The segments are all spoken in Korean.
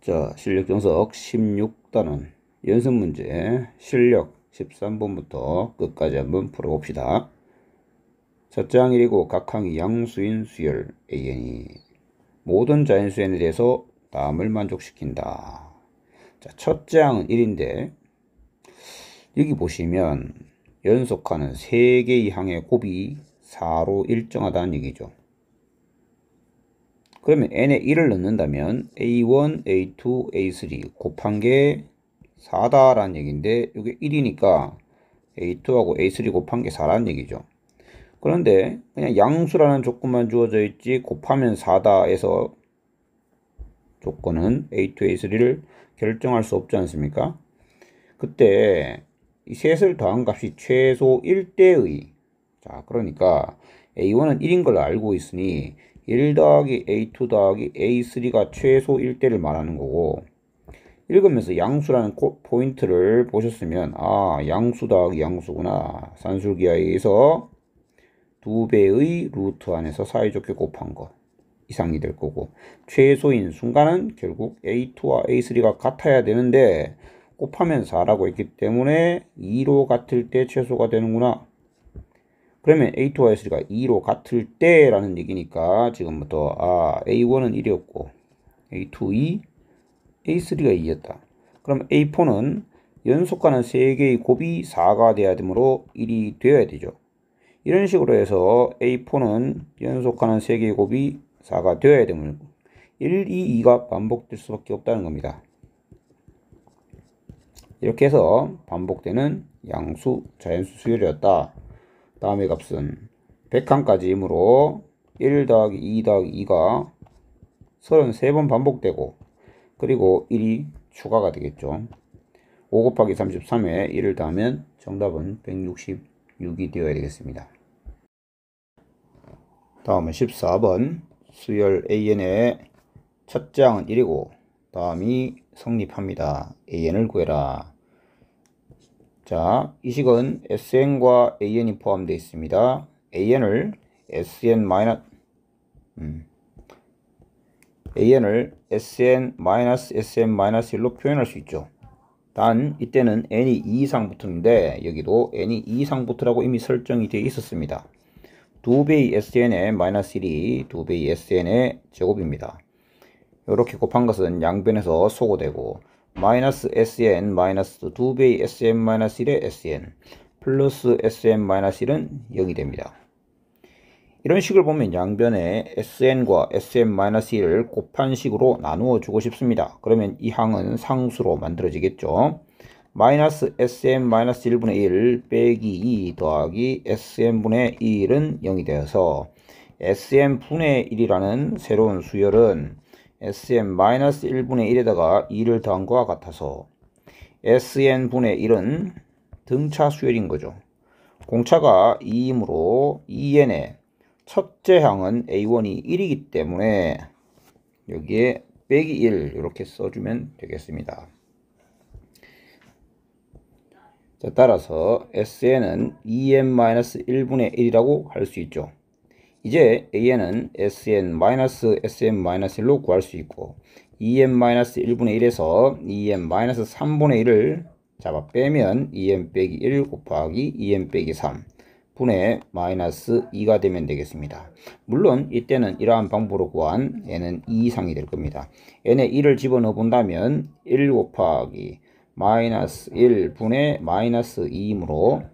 자, 실력 정석 16단원 연습 문제 실력 13번부터 끝까지 한번 풀어봅시다. 첫째 항일이고 각 항이 양수인 수열 AN이 모든 자연수 n에 대해서 다음을 만족시킨다. 자, 첫째 항은 1인데 여기 보시면 연속하는 3개의 항의 곱이 4로 일정하다는 얘기죠. 그러면 n에 1을 넣는다면 a1, a2, a3 곱한 게 4다라는 얘기인데 이게 1이니까 a2하고 a3 곱한 게 4라는 얘기죠. 그런데 그냥 양수라는 조건만 주어져 있지 곱하면 4다에서 조건은 a2, a3를 결정할 수 없지 않습니까? 그때 이 셋을 더한 값이 최소 1대의, 자 그러니까 a1은 1인 걸 알고 있으니 1 더하기 a2 더하기 a3가 최소 1대를 말하는 거고, 읽으면서 양수라는 포인트를 보셨으면 아 양수 더하기 양수구나, 산술기하에 의해서 2배의 루트 안에서 사이좋게 곱한 거 이상이 될 거고, 최소인 순간은 결국 a2와 a3가 같아야 되는데 곱하면 4라고 했기 때문에 2로 같을 때 최소가 되는구나. 그러면 a2와 a3가 2로 같을 때 라는 얘기니까 지금부터 a1은 1이었고 a2 2, a3가 2였다. 그럼 a4는 연속하는 3개의 곱이 4가 돼야 되므로 1이 되어야 되죠. 이런 식으로 해서 a4는 연속하는 3개의 곱이 4가 되어야 되므로 1, 2, 2가 반복될 수밖에 없다는 겁니다. 이렇게 해서 반복되는 양수 자연수 수열이었다. 다음의 값은 100항까지이므로 1 더하기 2 더하기 2가 33번 반복되고 그리고 1이 추가가 되겠죠. 5 곱하기 33에 1을 더하면 정답은 166이 되어야 되겠습니다. 다음은 14번 수열 AN의 첫째 항은 1이고 다음이 성립합니다. AN을 구해라. 자, 이 식은 SN과 AN이 포함되어 있습니다. AN을 SN-SM-1로 표현할 수 있죠. 단 이때는 n이 2 이상 붙는데 여기도 n이 2 이상 붙으라고 이미 설정이 되어 있었습니다. 2배의 SN의 마이너스 1이 2배의 SN의 제곱입니다. 이렇게 곱한 것은 양변에서 소거되고 마이너스 SN 마이너스 2배의 SN 마이너스 1의 SN 플러스 SN 마이너스 1은 0이 됩니다. 이런 식을 보면 양변에 SN과 SN 마이너스 1을 곱한 식으로 나누어 주고 싶습니다. 그러면 이 항은 상수로 만들어지겠죠. 마이너스 SN 마이너스 1분의 1 빼기 2 더하기 SN분의 1은 0이 되어서 SN분의 1이라는 새로운 수열은 SN-1분의 1에다가 2를 더한 것과 같아서 SN분의 1은 등차 수열인 거죠. 공차가 2이므로 2n의 첫째 항은 A1이 1이기 때문에 여기에 빼기 1 이렇게 써주면 되겠습니다. 자, 따라서 SN은 2n-1분의 1이라고 할 수 있죠. 이제 AN은 SN-SM-1로 구할 수 있고 2n-1분의 1에서 2n-3분의 1을 잡아 빼면 2n 빼기 1 곱하기 2n 빼기 3 분의 마이너스 2가 되면 되겠습니다. 물론 이때는 이러한 방법으로 구한 n은 2 이상이 될 겁니다. n에 1을 집어넣어 본다면 1 곱하기 마이너스 1 분의 마이너스 2이므로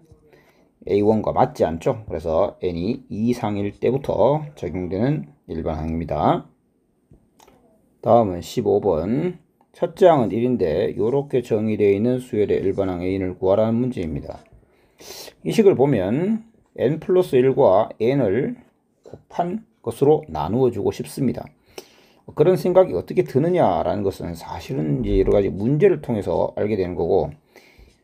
A1과 맞지 않죠? 그래서 n이 2 이상일 때부터 적용되는 일반항입니다. 다음은 15번 첫째 항은 1인데 이렇게 정의되어 있는 수열의 일반항 A를 구하라는 문제입니다. 이 식을 보면 n 플러스 1과 n을 곱한 것으로 나누어 주고 싶습니다. 그런 생각이 어떻게 드느냐라는 것은 사실은 이제 여러 가지 문제를 통해서 알게 되는 거고,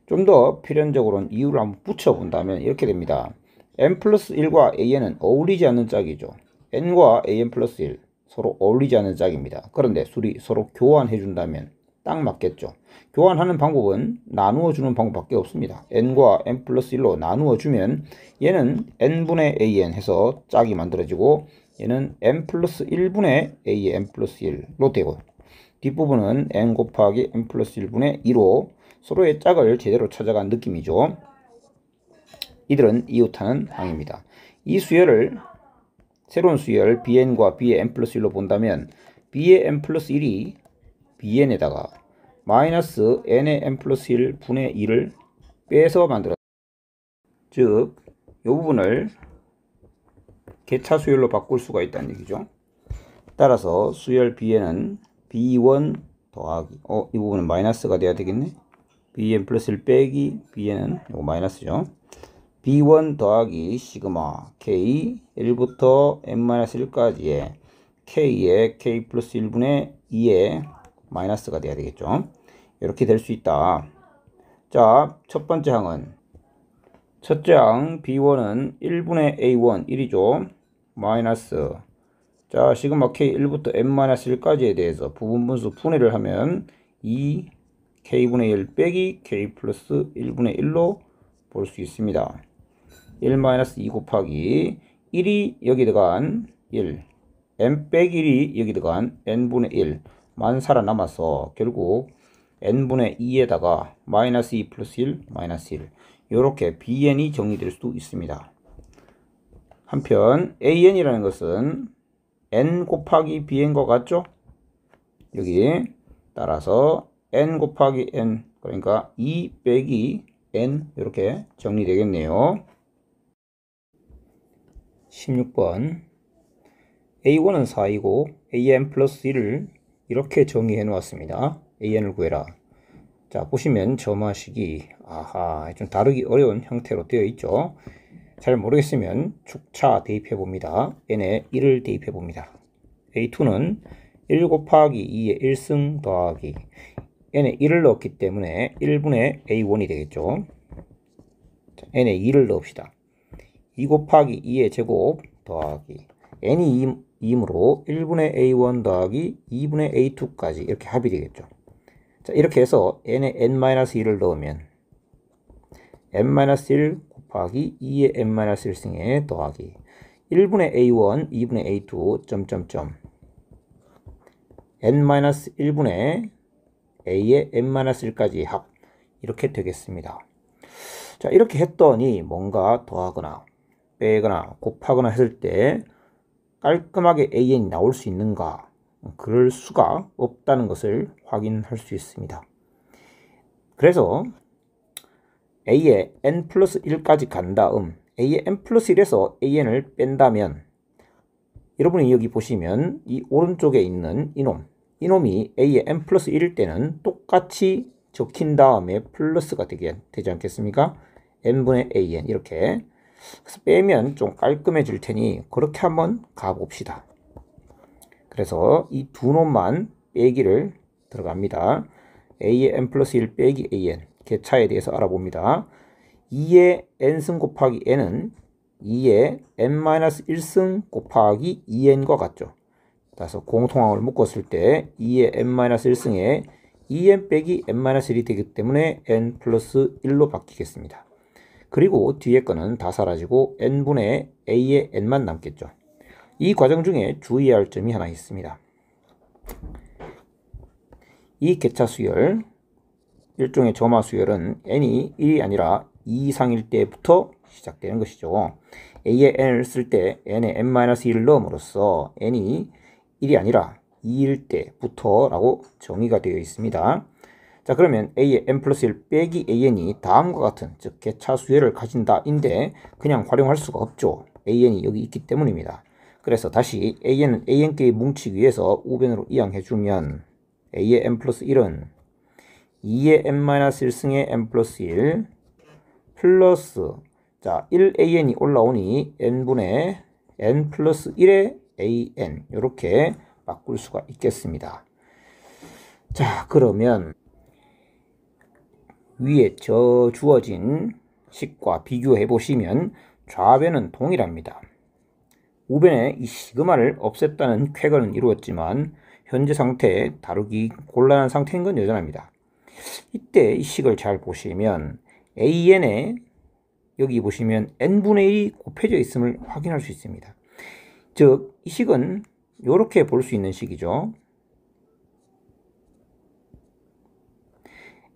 좀 더 필연적으로는 이유를 한번 붙여본다면 이렇게 됩니다. n 플러스 1과 an은 어울리지 않는 짝이죠. n과 an 플러스 1 서로 어울리지 않는 짝입니다. 그런데 둘이 서로 교환해 준다면 딱 맞겠죠. 교환하는 방법은 나누어 주는 방법밖에 없습니다. n과 n 플러스 1로 나누어 주면 얘는 n분의 an 해서 짝이 만들어지고 얘는 n 플러스 1분의 a n 플러스 1로 되고, 뒷부분은 n 곱하기 n 플러스 1분의 2로 서로의 짝을 제대로 찾아간 느낌이죠. 이들은 이웃하는 항입니다. 이 수열을 새로운 수열 bn과 b의 n 플러스 1로 본다면 b의 n 플러스 1이 bn에다가 마이너스 n의 n 플러스 1 분의 2를 빼서 만들었다. 즉, 이 부분을 개차 수열로 바꿀 수가 있다는 얘기죠. 따라서 수열 bn은 b1 더하기 이 부분은 마이너스가 돼야 되겠네. bn 플러스 1 빼기 bn은 이거 마이너스죠. b1 더하기 시그마 k 1부터 n-1까지의 k의 k 플러스 1분의 2의 마이너스가 돼야 되겠죠. 이렇게 될 수 있다. 자, 첫 번째 항은 첫째 항 b1은 1분의 a1 1이죠. 마이너스 자, 시그마 k 1부터 n-1까지에 대해서 부분분수 분해를 하면 2 k분의 1 빼기 k 플러스 1분의 1로 볼 수 있습니다. 1-2 곱하기 1이 여기 들어간 1 n 빼기 1이 여기 들어간 n분의 1만 살아남아서 결국 n분의 2에다가 마이너스 2 플러스 1 마이너스 1 이렇게 bn이 정리될 수도 있습니다. 한편 an이라는 것은 n 곱하기 bn과 같죠? 여기 따라서 n 곱하기 n 그러니까 2 빼기 n 이렇게 정리되겠네요. 16번 a1은 4이고 an 플러스 1을 이렇게 정의해 놓았습니다. an을 구해라. 자, 보시면 점화식이 좀 다루기 어려운 형태로 되어 있죠. 잘 모르겠으면 축차 대입해 봅니다. n에 1을 대입해 봅니다. a2는 1 곱하기 2의 1승 더하기 n에 1을 넣었기 때문에 1분의 a1이 되겠죠. 자, n에 2를 넣읍시다. 2 곱하기 2의 제곱 더하기 n이 2이므로 1분의 a1 더하기 2분의 a2까지 이렇게 합이 되겠죠. 자, 이렇게 해서 n에 n-1을 넣으면 n-1 곱하기 2의 n-1승에 더하기 1분의 a1, 2분의 a2, 점점점 n-1분의 a의 n-1까지 합 이렇게 되겠습니다. 자, 이렇게 했더니 뭔가 더하거나 빼거나 곱하거나 했을 때 깔끔하게 an이 나올 수 있는가? 그럴 수가 없다는 것을 확인할 수 있습니다. 그래서 a의 n 플러스 1까지 간 다음 a의 n 플러스 1에서 an을 뺀다면 여러분이 여기 보시면 이 오른쪽에 있는 이놈이 a의 n 플러스 1일 때는 똑같이 적힌 다음에 플러스가 되지 않겠습니까? n분의 an 이렇게 그래서 빼면 좀 깔끔해질 테니 그렇게 한번 가봅시다. 그래서 이 두 놈만 빼기를 들어갑니다. a의 n 플러스 1 빼기 an 개차에 대해서 알아봅니다. 2의 n승 곱하기 n은 2의 n-1승 곱하기 2n과 같죠. 그래서 공통항을 묶었을 때 2의 n-1승에 2n 빼기 n-1이 되기 때문에 n 플러스 1로 바뀌겠습니다. 그리고 뒤에 거는 다 사라지고 n분의 a의 n만 남겠죠. 이 과정 중에 주의해야 할 점이 하나 있습니다. 이 개차 수열, 일종의 점화 수열은 n이 1이 아니라 2 이상일 때부터 시작되는 것이죠. a의 n을 쓸 때 n에 n-1을 넣음으로써 n이 1이 아니라 2일 때부터 라고 정의가 되어 있습니다. 자, 그러면 a의 n 플러스 1 빼기 an이 다음과 같은 즉 개차 수열을 가진다 인데 그냥 활용할 수가 없죠. an이 여기 있기 때문입니다. 그래서 다시 an은 an끼리 뭉치기 위해서 우변으로 이항해주면 a의 n 플러스 1은 2의 n-1승의 n 플러스 1 플러스 자 1an이 올라오니 n분의 n 플러스 1의 an 이렇게 바꿀 수가 있겠습니다. 자, 그러면 위에 주어진 식과 비교해 보시면 좌변은 동일합니다. 우변에 이 시그마를 없앴다는 쾌거는 이루었지만 현재 상태 다루기 곤란한 상태인 건 여전합니다. 이때 이 식을 잘 보시면 an에 여기 보시면 n분의 1이 곱해져 있음을 확인할 수 있습니다. 즉 이 식은 이렇게 볼 수 있는 식이죠.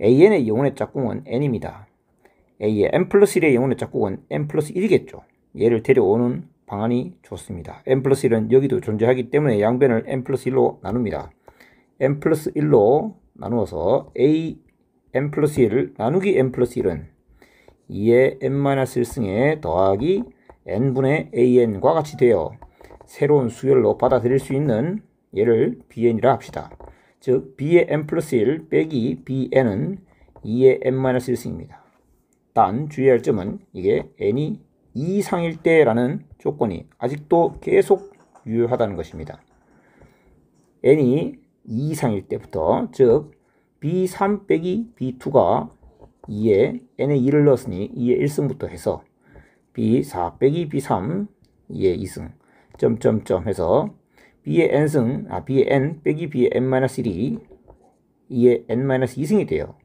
AN의 영혼의 짝꿍은 n입니다. A의 n 플러스 1의 영혼의 짝꿍은 n 플러스 1이겠죠. 얘를 데려오는 방안이 좋습니다. n 플러스 1은 여기도 존재하기 때문에 양변을 n 플러스 1로 나눕니다. n 플러스 1로 나누어서 a n 플러스 1 나누기 n 플러스 1은 2의 n-1승에 더하기 n분의 an과 같이 되어 새로운 수열로 받아들일 수 있는 얘를 bn이라 합시다. 즉 b의 n 플러스 1 빼기 bn은 2의 n-1승입니다. 단 주의할 점은 이게 n이 2 이상일 때라는 조건이 아직도 계속 유효하다는 것입니다. n이 2 이상일 때부터, 즉 b3 빼기 b2가 2에 n에 2를 넣었으니 2의 1승부터 해서 b4 빼기 b3 2의 2승 점점점 해서 b의 n승, b의 n 빼기 b의 n-1이 2의 n-2승이 돼요.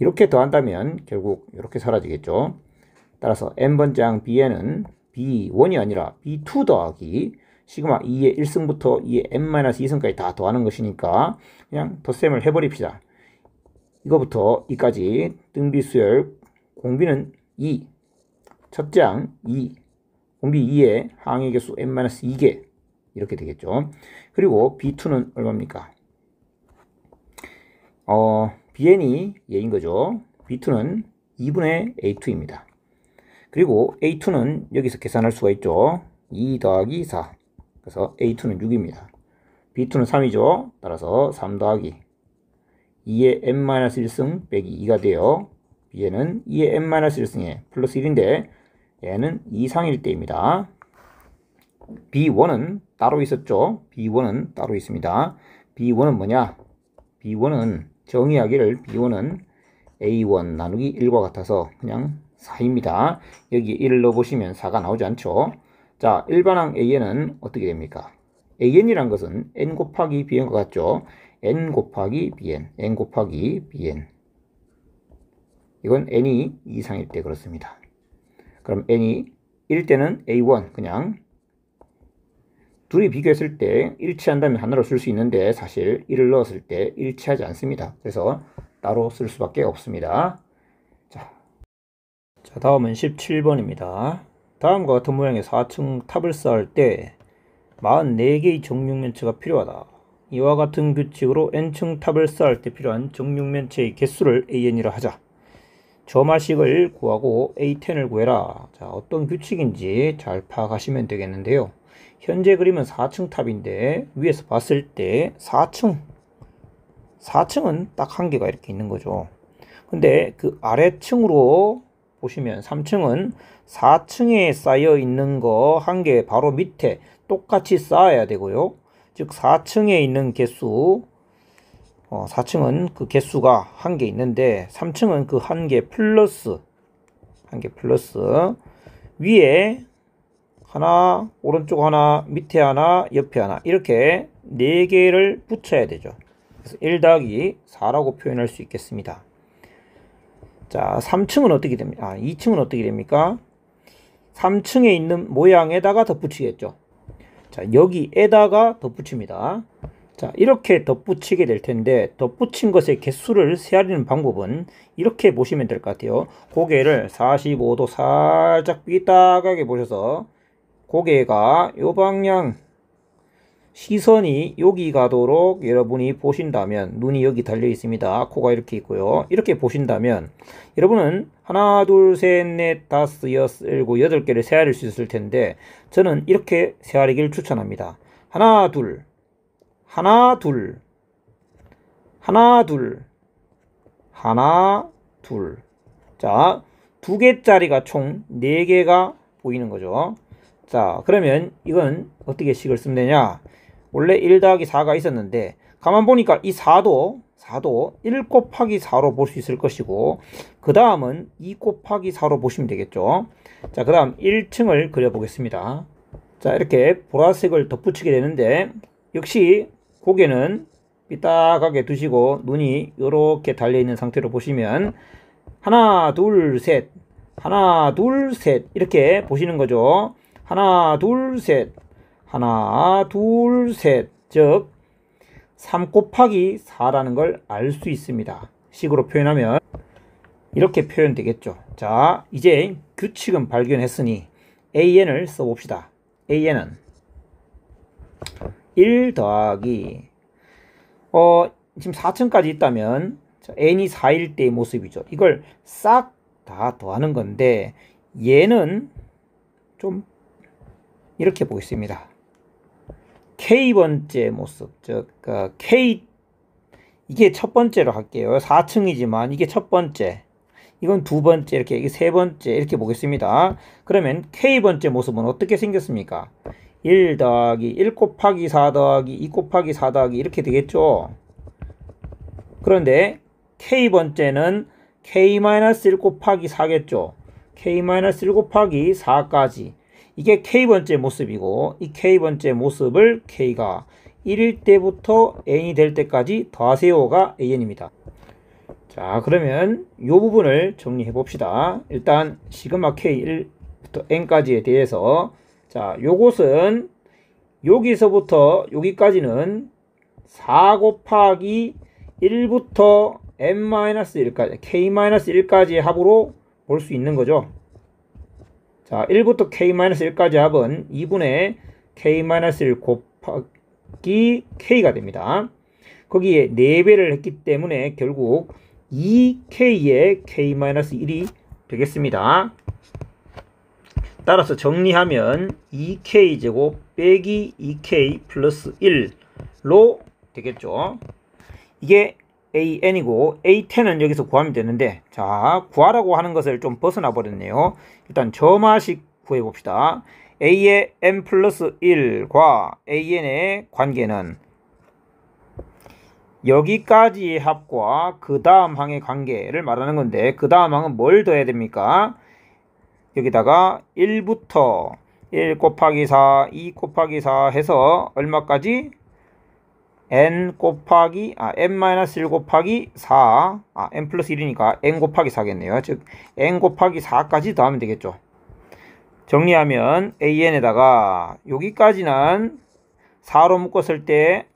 이렇게 더한다면 결국 이렇게 사라지겠죠. 따라서 n번장 bn은 b1이 아니라 b2 더하기 시그마 2의 1승부터 2의 n-2승까지 다 더하는 것이니까 그냥 덧셈을 해버립시다. 이거부터 이까지 등비수열 공비는 2, 첫장 2, 공비 2의 항의 개수 n-2개 이렇게 되겠죠. 그리고 b2는 얼마입니까? bn이 얘인 거죠. b2는 2분의 a2입니다. 그리고 a2는 여기서 계산할 수가 있죠. 2 더하기 4. 그래서 a2는 6입니다. b2는 3이죠. 따라서 3 더하기 2의 n-1승 빼기 2가 되어 bn은 2의 n-1승에 플러스 1인데 얘는 2상일 때입니다. b1은 따로 있었죠. b1은 따로 있습니다. b1은 뭐냐? b1은 정의하기를 b1은 a1 나누기 1과 같아서 그냥 4입니다. 여기 1을 넣어보시면 4가 나오지 않죠. 자, 일반항 an은 어떻게 됩니까? an이란 것은 n 곱하기 bn과 같죠. n 곱하기 bn, n 곱하기 bn. 이건 n이 2 이상일 때 그렇습니다. 그럼 n이 1일 때는 a1 그냥 둘이 비교했을 때 일치한다면 하나로 쓸 수 있는데 사실 1을 넣었을 때 일치하지 않습니다. 그래서 따로 쓸 수밖에 없습니다. 자, 다음은 17번입니다. 다음과 같은 모양의 4층 탑을 쌓을 때 44개의 정육면체가 필요하다. 이와 같은 규칙으로 n층 탑을 쌓을 때 필요한 정육면체의 개수를 an이라 하자. 점화식을 구하고 a10을 구해라. 자, 어떤 규칙인지 잘 파악하시면 되겠는데요. 현재 그림은 4층 탑인데 위에서 봤을 때 4층은 딱 한 개가 이렇게 있는 거죠. 근데 그 아래층으로 보시면 3층은 4층에 쌓여 있는 거 한 개 바로 밑에 똑같이 쌓아야 되고요. 즉 4층에 있는 개수 4층은 그 개수가 한 개 있는데 3층은 그 한 개 플러스 위에 하나, 오른쪽 하나, 밑에 하나, 옆에 하나 이렇게 4개를 붙여야 되죠. 그래서 1 더하기 4라고 표현할 수 있겠습니다. 자, 3층은 어떻게 됩니까? 2층은 어떻게 됩니까? 3층에 있는 모양에다가 덧붙이겠죠. 자, 여기에다가 덧붙입니다. 자, 이렇게 덧붙이게 될 텐데 덧붙인 것의 개수를 세하려는 방법은 이렇게 보시면 될 것 같아요. 고개를 45도 살짝 삐딱하게 보셔서 고개가 요 방향 시선이 여기 가도록 여러분이 보신다면, 눈이 여기 달려 있습니다. 코가 이렇게 있고요. 이렇게 보신다면 여러분은 하나, 둘, 셋, 넷, 다섯, 여섯, 일곱, 8개를 세아릴 수 있을 텐데 저는 이렇게 세아리기를 추천합니다. 하나, 둘, 하나, 둘, 하나, 둘, 하나, 둘. 자, 2개짜리가 총 4개가 보이는 거죠. 자, 그러면 이건 어떻게 식을 쓰면 되냐? 원래 1 더하기 4가 있었는데 가만 보니까 이 4도 1 곱하기 4로 볼 수 있을 것이고 그 다음은 2 곱하기 4로 보시면 되겠죠. 자, 그 다음 1층을 그려보겠습니다. 자, 이렇게 보라색을 덧붙이게 되는데 역시 고개는 삐딱하게 두시고 눈이 이렇게 달려있는 상태로 보시면 하나, 둘, 셋, 하나, 둘, 셋 이렇게 보시는 거죠. 하나, 둘, 셋, 하나, 둘, 셋. 즉 3 곱하기 4라는 걸 알 수 있습니다. 식으로 표현하면 이렇게 표현되겠죠. 자, 이제 규칙은 발견했으니 AN을 써봅시다. AN은 1 더하기 지금 4층까지 있다면 n이 4일 때의 모습이죠. 이걸 싹 다 더하는 건데 얘는 좀 이렇게 보겠습니다. K번째 모습, K, 이게 첫 번째로 할게요. 4층이지만 이게 첫 번째, 이건 두 번째, 이렇게, 이게 세 번째, 이렇게 보겠습니다. 그러면 K번째 모습은 어떻게 생겼습니까? 1 더하기 1 곱하기 4 더하기 2 곱하기 4 더하기 이렇게 되겠죠. 그런데 K번째는 K-1 곱하기 4겠죠. K-1 곱하기 4까지. 이게 K번째 모습이고, 이 K번째 모습을 K가 1일 때부터 N이 될 때까지 더하세요가 AN입니다. 자, 그러면 이 부분을 정리해 봅시다. 일단 시그마 K1부터 N까지에 대해서, 자, 요것은 여기서부터 여기까지는 4 곱하기 1부터 n-1까지, k-1까지의 합으로 볼 수 있는 거죠. 자, 1부터 k-1까지 합은 2분의 k-1 곱하기 k가 됩니다. 거기에 4배를 했기 때문에 결국 2k의 k-1이 되겠습니다. 따라서 정리하면 2k제곱 빼기 2k 플러스 1로 되겠죠. 이게 AN이고 A10은 여기서 구하면 되는데, 자, 구하라고 하는 것을 좀 벗어나 버렸네요. 일단 점화식 구해봅시다. A의 n 플러스 1과 AN의 관계는 여기까지의 합과 그 다음 항의 관계를 말하는 건데, 그 다음 항은 뭘 더해야 됩니까? 여기다가 1부터 1 곱하기 4, 2 곱하기 4 해서 얼마까지? n 곱하기 n-1 곱하기 4, n 플러스 1이니까 n 곱하기 4겠네요. 즉 n 곱하기 4까지 더하면 되겠죠. 정리하면 AN에다가 여기까지는 4로 묶었을 때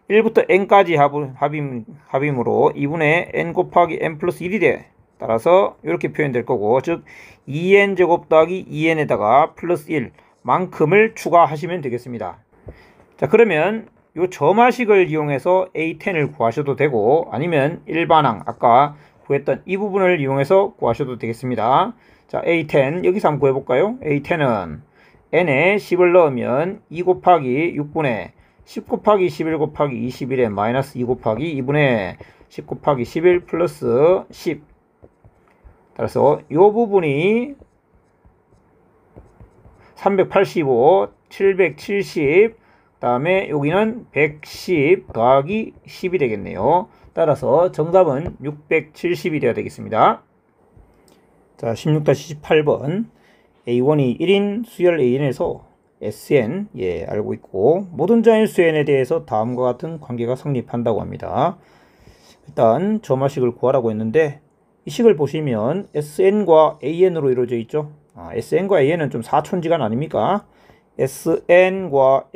1부터 n까지 합이므로 2분의 n 곱하기 n 플러스 1이 돼. 따라서 이렇게 표현될 거고, 즉 2n제곱 더하기 2n에다가 플러스 1만큼을 추가하시면 되겠습니다. 자, 그러면 이 점화식을 이용해서 A10을 구하셔도 되고, 아니면 일반항 아까 구했던 이 부분을 이용해서 구하셔도 되겠습니다. 자, A10 여기서 한번 구해볼까요? A10은 n에 10을 넣으면 2 곱하기 6분의 10 곱하기 11 곱하기 21에 마이너스 2 곱하기 2분의 10 곱하기 11 플러스 10. 따라서 이 부분이 385, 770, 다음에 여기는 110 더하기 10이 되겠네요. 따라서 정답은 670이 되어야 되겠습니다. 자, 16-18번 A1이 1인 수열 AN에서 SN 알고 있고, 모든 자연수 N에 대해서 다음과 같은 관계가 성립한다고 합니다. 일단 점화식을 구하라고 했는데, 이 식을 보시면 SN과 AN으로 이루어져 있죠. SN과 AN은 좀 사촌지간 아닙니까? SN과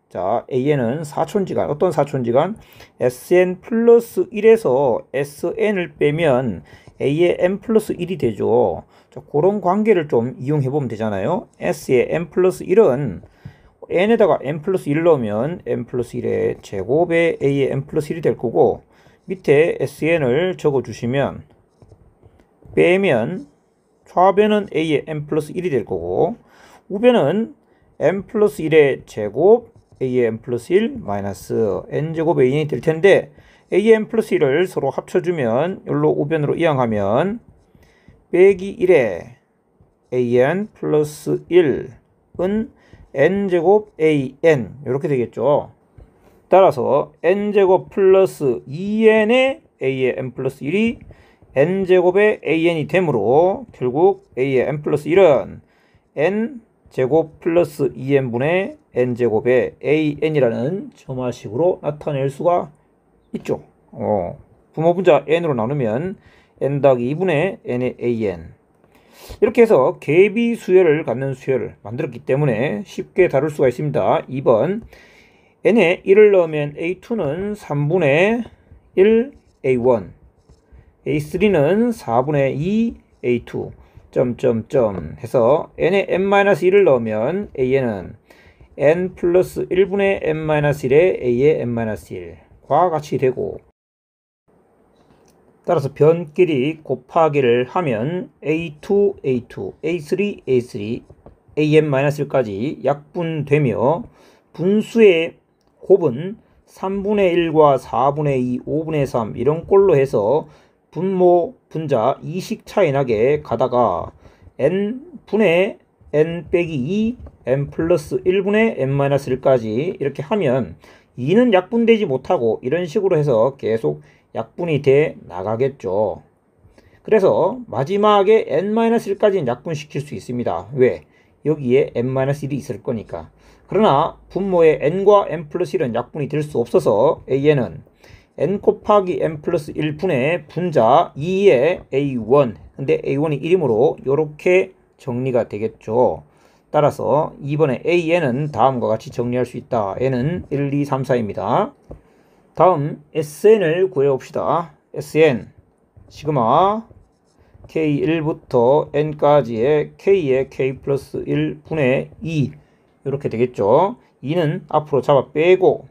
자, AN은 사촌지간. 어떤 사촌지간? SN 플러스 1에서 SN을 빼면 A의 n 플러스 1이 되죠. 자, 그런 관계를 좀 이용해 보면 되잖아요. S의 n 플러스 1은 n에다가 n 플러스 1 넣으면 n 플러스 1의 제곱에 A의 n 플러스 1이 될 거고, 밑에 SN을 적어 주시면 빼면 좌변은 A의 n 플러스 1이 될 거고, 우변은 n 플러스 1의 제곱 A의 n 플러스 1 마이너스 n제곱 An이 될 텐데, A의 n 플러스 1을 서로 합쳐주면 여기로 우변으로 이항하면 빼기 1에 AN 플러스 1은 n제곱 AN 이렇게 되겠죠. 따라서 n제곱 플러스 2n의 A의 n 플러스 1이 n제곱의 AN이 되므로 결국 A의 n 플러스 1은 n제곱 플러스 2n분의 n제곱의 AN이라는 점화식으로 나타낼 수가 있죠. 부모분자 n으로 나누면 n 더하기 2분의 n의 AN. 이렇게 해서 개비 수열을 갖는 수열을 만들었기 때문에 쉽게 다룰 수가 있습니다. 2번 n에 1을 넣으면 a2는 3분의 1 a1, a3는 4분의 2 a2 점점점 해서 n에 n-1을 넣으면 a는 n 플러스 1분의 n-1에 a의 n-1과 같이 되고, 따라서 변끼리 곱하기를 하면 a2 a2 a3 a3 an-1까지 약분되며 분수의 곱은 3분의 1과 4분의 2, 5분의 3 이런 꼴로 해서 분모, 분자 2씩 차이 나게 가다가 n분의 n 빼기 2, n 플러스 1분의 n-1까지 이렇게 하면 2는 약분되지 못하고 이런 식으로 해서 계속 약분이 돼 나가겠죠. 그래서 마지막에 n-1까지는 약분시킬 수 있습니다. 왜? 여기에 n-1이 있을 거니까. 그러나 분모의 n과 n 플러스 1은 약분이 될 수 없어서 an은 n 곱하기 n 플러스 1분의 분자 2의 a1, 근데 a1이 1이므로 이렇게 정리가 되겠죠. 따라서 이번에 an은 다음과 같이 정리할 수 있다. n은 1, 2, 3, 4입니다. 다음 sn을 구해봅시다. sn 시그마 k1부터 n까지의 k의 k 플러스 1분의 2 이렇게 되겠죠. 2는 앞으로 잡아 빼고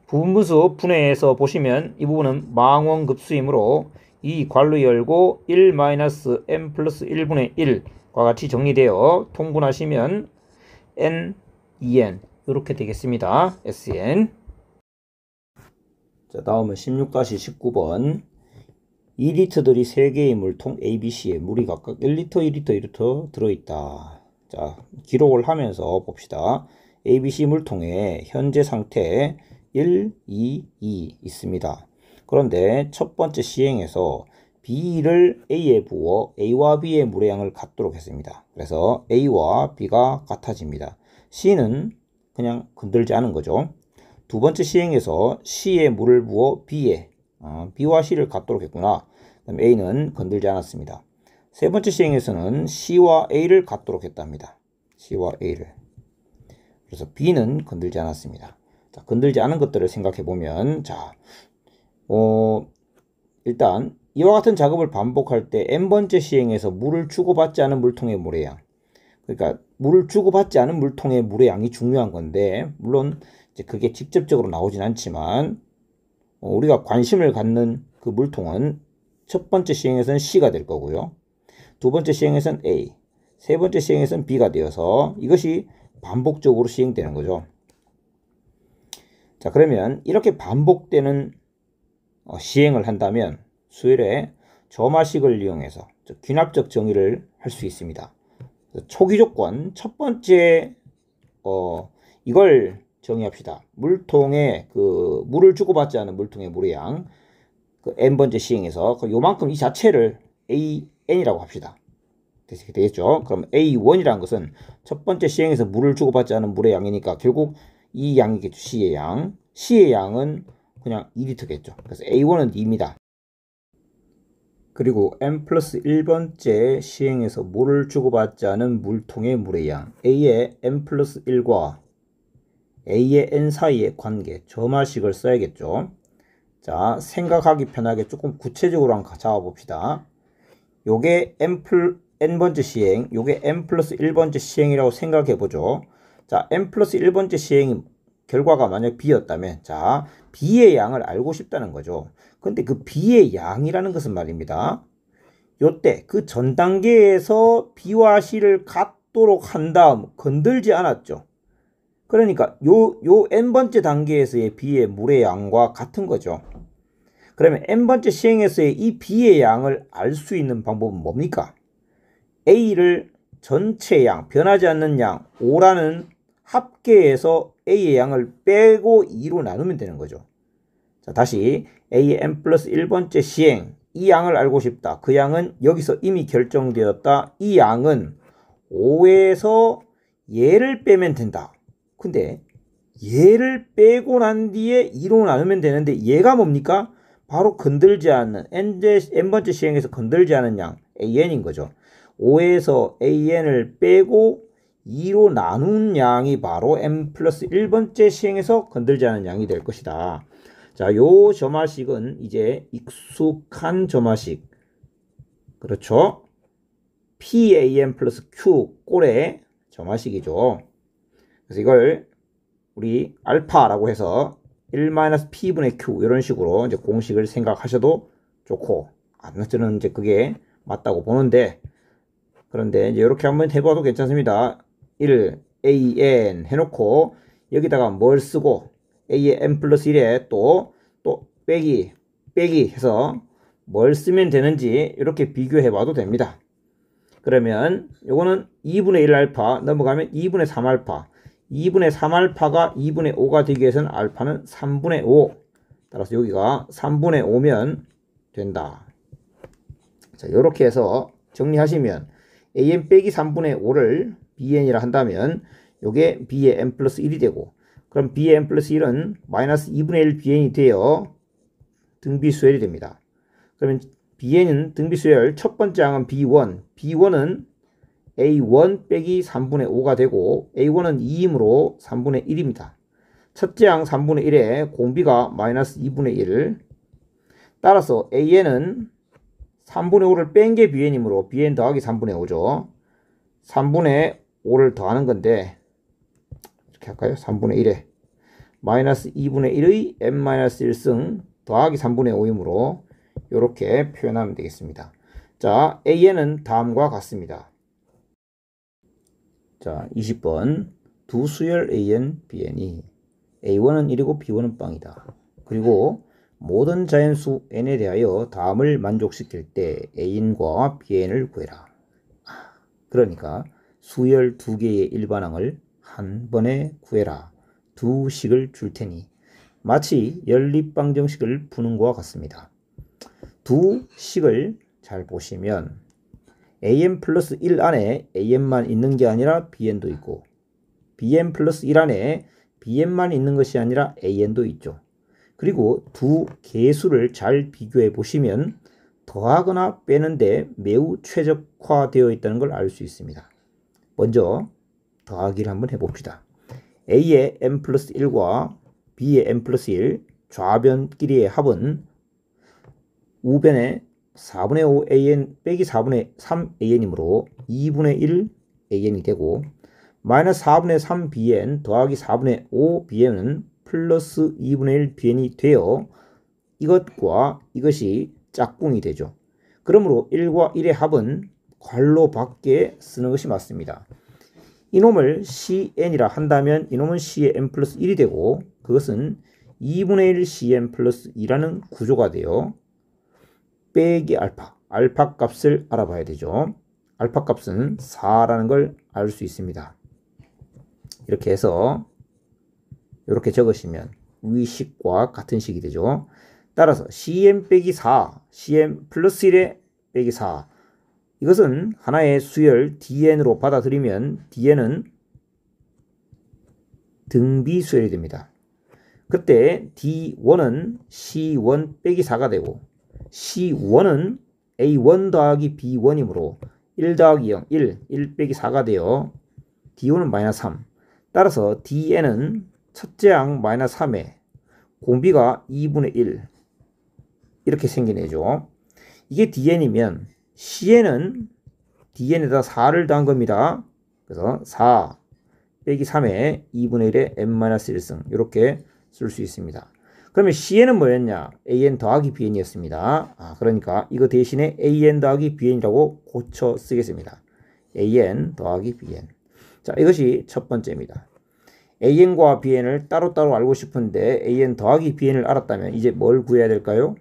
부분분수 분해해서 보시면 이 부분은 망원급수이므로 이 괄호 열고 1-n 플러스 1분의 1과 같이 정리되어 통분하시면 n, 2n 이렇게 되겠습니다. sen. 자, 다음은 16-19번 2리터들이 3개의 물통 ABC에 물이 각각 1리터, 2리터, 2리터 들어있다. 자, 기록을 하면서 봅시다. ABC 물통에 현재 상태 1, 2, 2 있습니다. 그런데 첫 번째 시행에서 B를 A에 부어 A와 B의 물의 양을 같도록 했습니다. 그래서 A와 B가 같아집니다. C는 그냥 건들지 않은 거죠. 두 번째 시행에서 C에 물을 부어 B에 B와 C를 같도록 했구나. 그럼 A는 건들지 않았습니다. 세 번째 시행에서는 C와 A를 같도록 했답니다. C와 A를. 그래서 B는 건들지 않았습니다. 자, 건들지 않은 것들을 생각해 보면, 자, 일단 이와 같은 작업을 반복할 때 n번째 시행에서 물을 주고받지 않은 물통의 물의 양, 그러니까 물을 주고받지 않은 물통의 물의 양이 중요한 건데, 물론 이제 그게 직접적으로 나오진 않지만 우리가 관심을 갖는 그 물통은 첫 번째 시행에서는 C가 될 거고요. 두 번째 시행에서는 A, 세 번째 시행에서는 B가 되어서 이것이 반복적으로 시행되는 거죠. 자, 그러면 이렇게 반복되는 시행을 한다면 수열의 점화식을 이용해서 귀납적 정의를 할 수 있습니다. 초기 조건 첫 번째 이걸 정의합시다. 물통에 그 물을 주고받지 않은 물통의 물의 양, 그 n번째 시행에서 요만큼 이 자체를 an이라고 합시다. 되겠죠? 그럼 a1이라는 것은 첫 번째 시행에서 물을 주고받지 않은 물의 양이니까 결국 이 양이겠죠. C의 양. C의 양은 그냥 2리터겠죠. 그래서 A1은 2입니다. 그리고 n 플러스 1번째 시행에서 물을 주고받지 않은 물통의 물의 양 A의 n 플러스 1과 A의 n 사이의 관계, 점화식을 써야겠죠. 자, 생각하기 편하게 조금 구체적으로 한번 잡아봅시다. 요게 n번째 시행, 요게 n 플러스 1번째 시행이라고 생각해보죠. 자, n 플러스 1번째 시행이 결과가 만약 B였다면, 자, B의 양을 알고 싶다는 거죠. 근데 그 B의 양이라는 것은 말입니다. 요때 그 전 단계에서 B와 C를 같도록 한 다음 건들지 않았죠. 그러니까 요 n번째 단계에서의 B의 물의 양과 같은 거죠. 그러면 n번째 시행에서의 이 B의 양을 알 수 있는 방법은 뭡니까? A를 전체 양, 변하지 않는 양 5라는 합계에서 A의 양을 빼고 2로 나누면 되는 거죠. 자, 다시 A의 n 플러스 1번째 시행, 이 양을 알고 싶다. 그 양은 여기서 이미 결정되었다. 이 양은 5에서 얘를 빼면 된다. 근데 얘를 빼고 난 뒤에 2로 나누면 되는데 얘가 뭡니까? 바로 건들지 않는 n번째 시행에서 건들지 않은 양 an인 거죠. 5에서 an을 빼고 2로 나눈 양이 바로 n 플러스 1번째 시행에서 건들지 않은 양이 될 것이다. 자, 요 점화식은 이제 익숙한 점화식. 그렇죠? PAN 플러스 Q 꼴의 점화식이죠. 그래서 이걸 우리 알파라고 해서 1-P분의 Q 이런 식으로 이제 공식을 생각하셔도 좋고, 저는 이제 그게 맞다고 보는데, 그런데 이제 이렇게 한번 해봐도 괜찮습니다. 1 AN 해놓고 여기다가 뭘 쓰고 A의 N 플러스 1에 또 빼기 해서 뭘 쓰면 되는지 이렇게 비교해봐도 됩니다. 그러면 요거는 2분의 1 알파 넘어가면 2분의 3 알파, 2분의 3 알파가 2분의 5가 되기 위해서는 알파는 3분의 5, 따라서 여기가 3분의 5면 된다. 자, 이렇게 해서 정리하시면 AN 빼기 3분의 5를 BN이라 한다면 요게 B의 N 플러스 1이 되고, 그럼 B의 N 플러스 1은 마이너스 2분의 1 BN이 되어 등비수열이 됩니다. 그러면 BN은 등비수열 첫 번째 항은 B1, B1은 A1 빼기 3분의 5가 되고 A1은 2이므로 3분의 1입니다. 첫째 항 3분의 1에 공비가 마이너스 2분의 1. 따라서 AN은 3분의 5를 뺀 게 BN이므로 BN 더하기 3분의 5죠. 3분의 5를 더하는 건데 이렇게 할까요? 3분의 1에 마이너스 2분의 1의 n-1승 더하기 3분의 5이므로 이렇게 표현하면 되겠습니다. 자, AN은 다음과 같습니다. 자, 20번 두 수열 AN, BN이 A1은 1이고 B1은 빵이다. 그리고 모든 자연수 n에 대하여 다음을 만족시킬 때 AN과 BN을 구해라. 그러니까 수열 두 개의 일반항을 한 번에 구해라. 두 식을 줄 테니 마치 연립방정식을 푸는 것과 같습니다. 두 식을 잘 보시면 AN 플러스 1 안에 AN만 있는 게 아니라 BN도 있고, BN 플러스 1 안에 BN만 있는 것이 아니라 AN도 있죠. 그리고 두 개수를 잘 비교해 보시면 더하거나 빼는데 매우 최적화되어 있다는 걸 알 수 있습니다. 먼저 더하기를 한번 해봅시다. A의 n 플러스 1과 B의 n 플러스 1 좌변끼리의 합은 우변의 4분의 5 AN 빼기 4분의 3 AN이므로 2분의 1 AN이 되고, 마이너스 4분의 3 BN 더하기 4분의 5 BN은 플러스 2분의 1 BN이 되어 이것과 이것이 짝꿍이 되죠. 그러므로 1과 1의 합은 괄호 밖에 쓰는 것이 맞습니다. 이놈을 CN이라 한다면 이놈은 C의 N 플러스 1이 되고, 그것은 2분의 1 CN 플러스 2라는 구조가 되어 빼기 알파, 알파 값을 알아봐야 되죠. 알파 값은 4라는 걸 알 수 있습니다. 이렇게 해서 이렇게 적으시면 위식과 같은 식이 되죠. 따라서 CN 빼기 4, CN 플러스 1에 빼기 4, 이것은 하나의 수열 DN으로 받아들이면 DN은 등비수열이 됩니다. 그때 D1은 C1 빼기 4가 되고, C1은 A1 더하기 B1이므로 1 더하기 0, 1 빼기 4가 되어 D1은 마이너스 3. 따라서 DN은 첫째 항 마이너스 3에 공비가 2분의 1 이렇게 생기네죠. 이게 DN이면 CN은 DN에다 4를 더한 겁니다. 그래서 4 빼기 3에 2분의 1에 n-1승 이렇게 쓸 수 있습니다. 그러면 CN은 뭐였냐? AN 더하기 BN이었습니다. 그러니까 이거 대신에 AN 더하기 BN이라고 고쳐 쓰겠습니다. AN 더하기 BN. 자, 이것이 첫 번째입니다. AN과 BN을 따로따로 알고 싶은데 AN 더하기 BN을 알았다면 이제 뭘 구해야 될까요?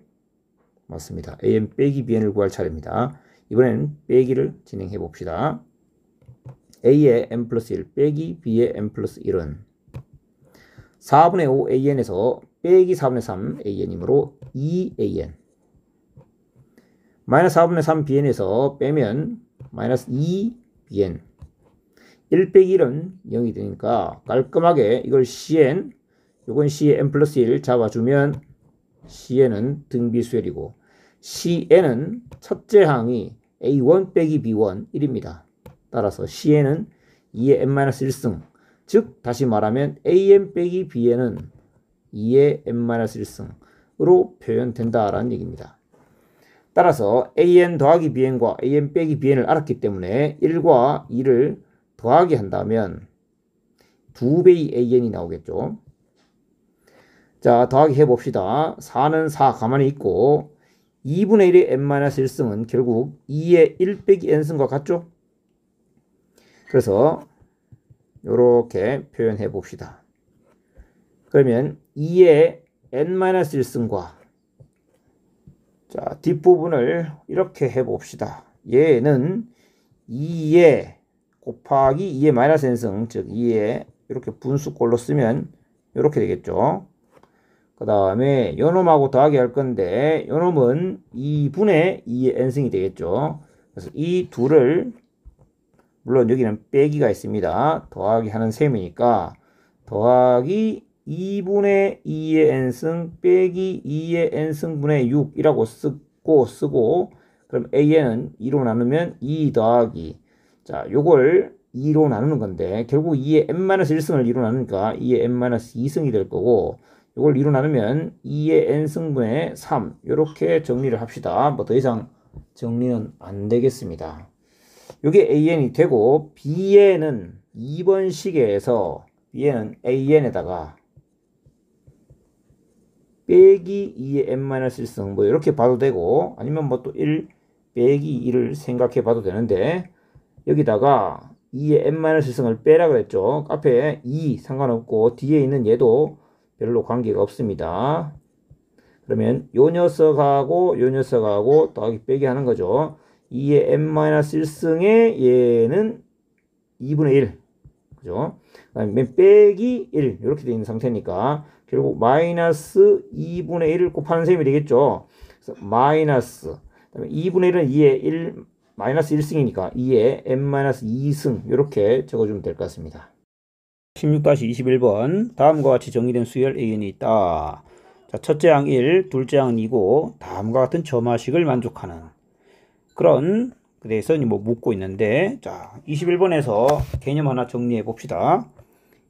맞습니다. AN 빼기 BN을 구할 차례입니다. 이번에는 빼기를 진행해 봅시다. A의 n 플러스 1 빼기 B의 n 플러스 1은 4분의 5 AN에서 빼기 4분의 3 AN이므로 2AN. 마이너스 4분의 3 BN에서 빼면 마이너스 2BN. 1 빼기 1은 0이 되니까 깔끔하게 이걸 CN, 요건 C의 n 플러스 1 잡아주면 CN은 등비수열이고, CN은 첫째 항이 A1 빼기 B1 1입니다. 따라서 CN은 2의 n-1승. 즉 다시 말하면 an 빼기 bn은 2의 n-1승으로 표현된다라는 얘기입니다. 따라서 an 더하기 bn과 an 빼기 bn을 알았기 때문에 1과 2를 더하기 한다면 2배의 an이 나오겠죠. 자, 더하기 해봅시다. 4는 4 가만히 있고 2분의 1의 n-1승은 결국 2의 1 빼기 n승과 같죠? 그래서 이렇게 표현해 봅시다. 그러면 2의 n-1승과 자, 뒷부분을 이렇게 해봅시다. 얘는 2의 곱하기 2의 마이너스 n승, 즉 2의 이렇게 분수꼴로 쓰면 이렇게 되겠죠. 그 다음에 요놈하고 더하기 할 건데 요놈은 2분의 2의 n승이 되겠죠. 그래서 이 둘을 물론 여기는 빼기가 있습니다. 더하기 하는 셈이니까 더하기 2분의 2의 n승 빼기 2의 n승분의 6이라고 쓰고 그럼 an은 2로 나누면 2 더하기 자 요걸 2로 나누는 건데 결국 2의 n-1승을 2로 나누니까 2의 n-2승이 될 거고 요걸 2로 나누면 2의 n승분의 3 이렇게 정리를 합시다. 뭐 더 이상 정리는 안 되겠습니다. 요게 an이 되고 bn은 2번 시계에서 bn은 an에다가 빼기 2의 n-1승 뭐 이렇게 봐도 되고 아니면 뭐 또 1 빼기 2를 생각해 봐도 되는데 여기다가 2의 n-1승을 빼라 그랬죠. 앞에 2 상관없고 뒤에 있는 얘도 별로 관계가 없습니다. 그러면 요 녀석하고 요 녀석하고 더하기 빼기 하는 거죠. 2의 n-1승의 얘는 2분의 1 그죠? 그다음에 빼기 1 이렇게 되어 있는 상태니까 결국 마이너스 2분의 1을 곱하는 셈이 되겠죠. 그래서 마이너스 그다음에 2분의 1은 2의 1 마이너스 1승이니까 2의 n-2승 이렇게 적어주면 될 것 같습니다. 16-21번 다음과 같이 정의된 수열 an이 있다. 자, 첫째 항 1, 둘째 항은 2고 다음과 같은 점화식을 만족하는 그런 그래서 뭐 묻고 있는데 자 21번에서 개념 하나 정리해 봅시다.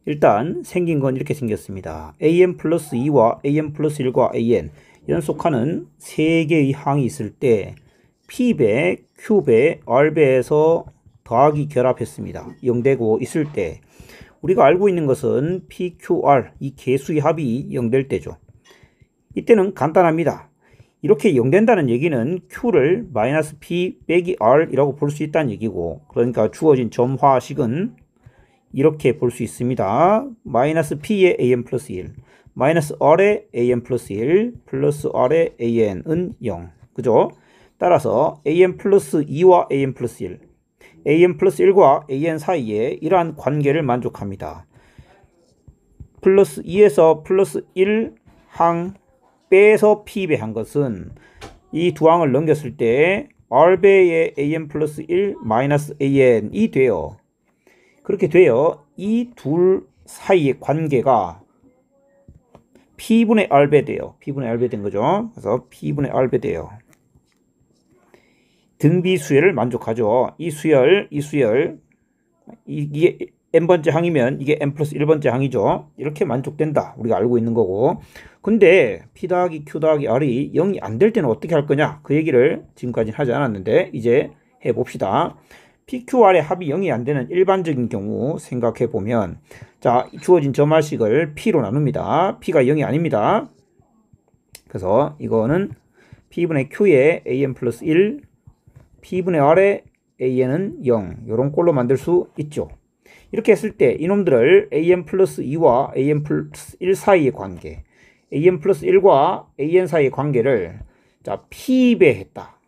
일단 생긴 건 이렇게 생겼습니다. an 플러스 2와 an 플러스 1과 an 연속하는 3개의 항이 있을 때 p배, q배, r배에서 더하기 결합했습니다. 0되고 있을 때 우리가 알고 있는 것은 PQR 이 개수의 합이 0될 때죠. 이때는 간단합니다. 이렇게 0된다는 얘기는 Q를 마이너스 P 빼기 R이라고 볼 수 있다는 얘기고 그러니까 주어진 점화식은 이렇게 볼 수 있습니다. 마이너스 P의 an 플러스 1 마이너스 R의 an 플러스 1 플러스 R의 an은 0 그죠? 따라서 an 플러스 2와 an 플러스 1 an 플러스 1과 an 사이에 이러한 관계를 만족합니다. 플러스 2에서 플러스 1항 빼서 p배 한 것은 이 두 항을 넘겼을 때 r배의 an 플러스 1 마이너스 an이 돼요. 그렇게 돼요. 이 둘 사이의 관계가 p분의 r배 돼요. p분의 r배 된 거죠. 그래서 p분의 r배 돼요. 등비 수열을 만족하죠. 이 수열, 이게 n번째 항이면 이게 n 플러스 1번째 항이죠. 이렇게 만족된다. 우리가 알고 있는 거고. 근데 P 더하기 Q 더하기 R이 0이 안 될 때는 어떻게 할 거냐? 그 얘기를 지금까지는 하지 않았는데 이제 해봅시다. PQR의 합이 0이 안 되는 일반적인 경우 생각해 보면 자 주어진 점화식을 P로 나눕니다. P가 0이 아닙니다. 그래서 이거는 P분의 Q의 an 플러스 1 P분의 R의 an은 0 이런 꼴로 만들 수 있죠. 이렇게 했을 때 이놈들을 an 플러스 2와 an 플러스 1 사이의 관계 an 플러스 1과 an 사이의 관계를 자 p배 했다.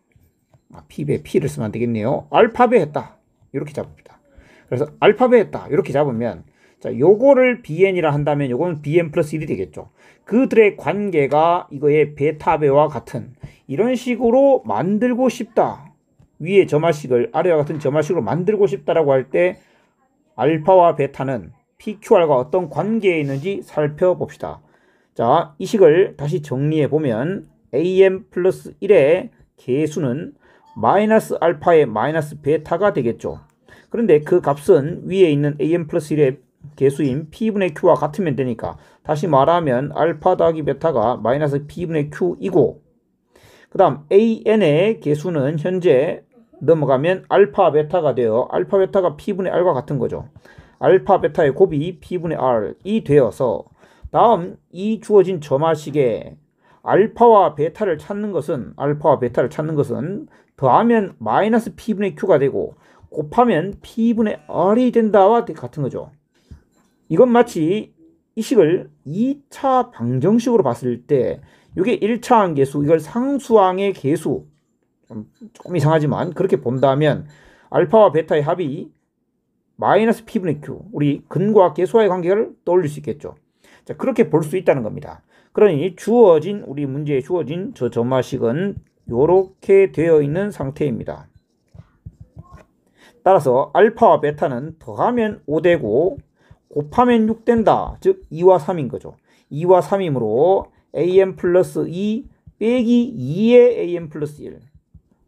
p배 p를 쓰면 안 되겠네요. 알파배 했다. 이렇게 잡읍니다. 그래서 알파배 했다. 이렇게 잡으면 자 요거를 bn이라 한다면 요거는 bn 플러스 1이 되겠죠. 그들의 관계가 이거의 베타배와 같은 이런 식으로 만들고 싶다. 위의 점화식을 아래와 같은 점화식으로 만들고 싶다라고 할 때 알파와 베타는 PQR과 어떤 관계에 있는지 살펴봅시다. 자, 이 식을 다시 정리해 보면 an 플러스 1의 개수는 마이너스 알파의 마이너스 베타가 되겠죠. 그런데 그 값은 위에 있는 an 플러스 1의 개수인 p분의 q와 같으면 되니까 다시 말하면 알파 더하기 베타가 마이너스 p분의 q이고 그 다음 an의 개수는 현재 넘어가면 알파 베타가 되어 알파 베타가 p분의 r과 같은 거죠. 알파 베타의 곱이 p분의 r이 되어서 다음 이 주어진 점화식에 알파와 베타를 찾는 것은 더하면 마이너스 p분의 q가 되고 곱하면 p분의 r이 된다와 같은 거죠. 이건 마치 이 식을 2차 방정식으로 봤을 때 이게 1차 항계수, 이걸 상수항의 개수, 조금 이상하지만 그렇게 본다면 알파와 베타의 합이 마이너스 p분의 q, 우리 근과 계수와의 관계를 떠올릴 수 있겠죠. 자, 그렇게 볼 수 있다는 겁니다. 그러니 우리 문제에 주어진 저 점화식은 이렇게 되어 있는 상태입니다. 따라서 알파와 베타는 더하면 5되고 곱하면 6 된다. 즉 2와 3인 거죠. 2와 3이므로 an 플러스 2 빼기 2의 an 플러스 1은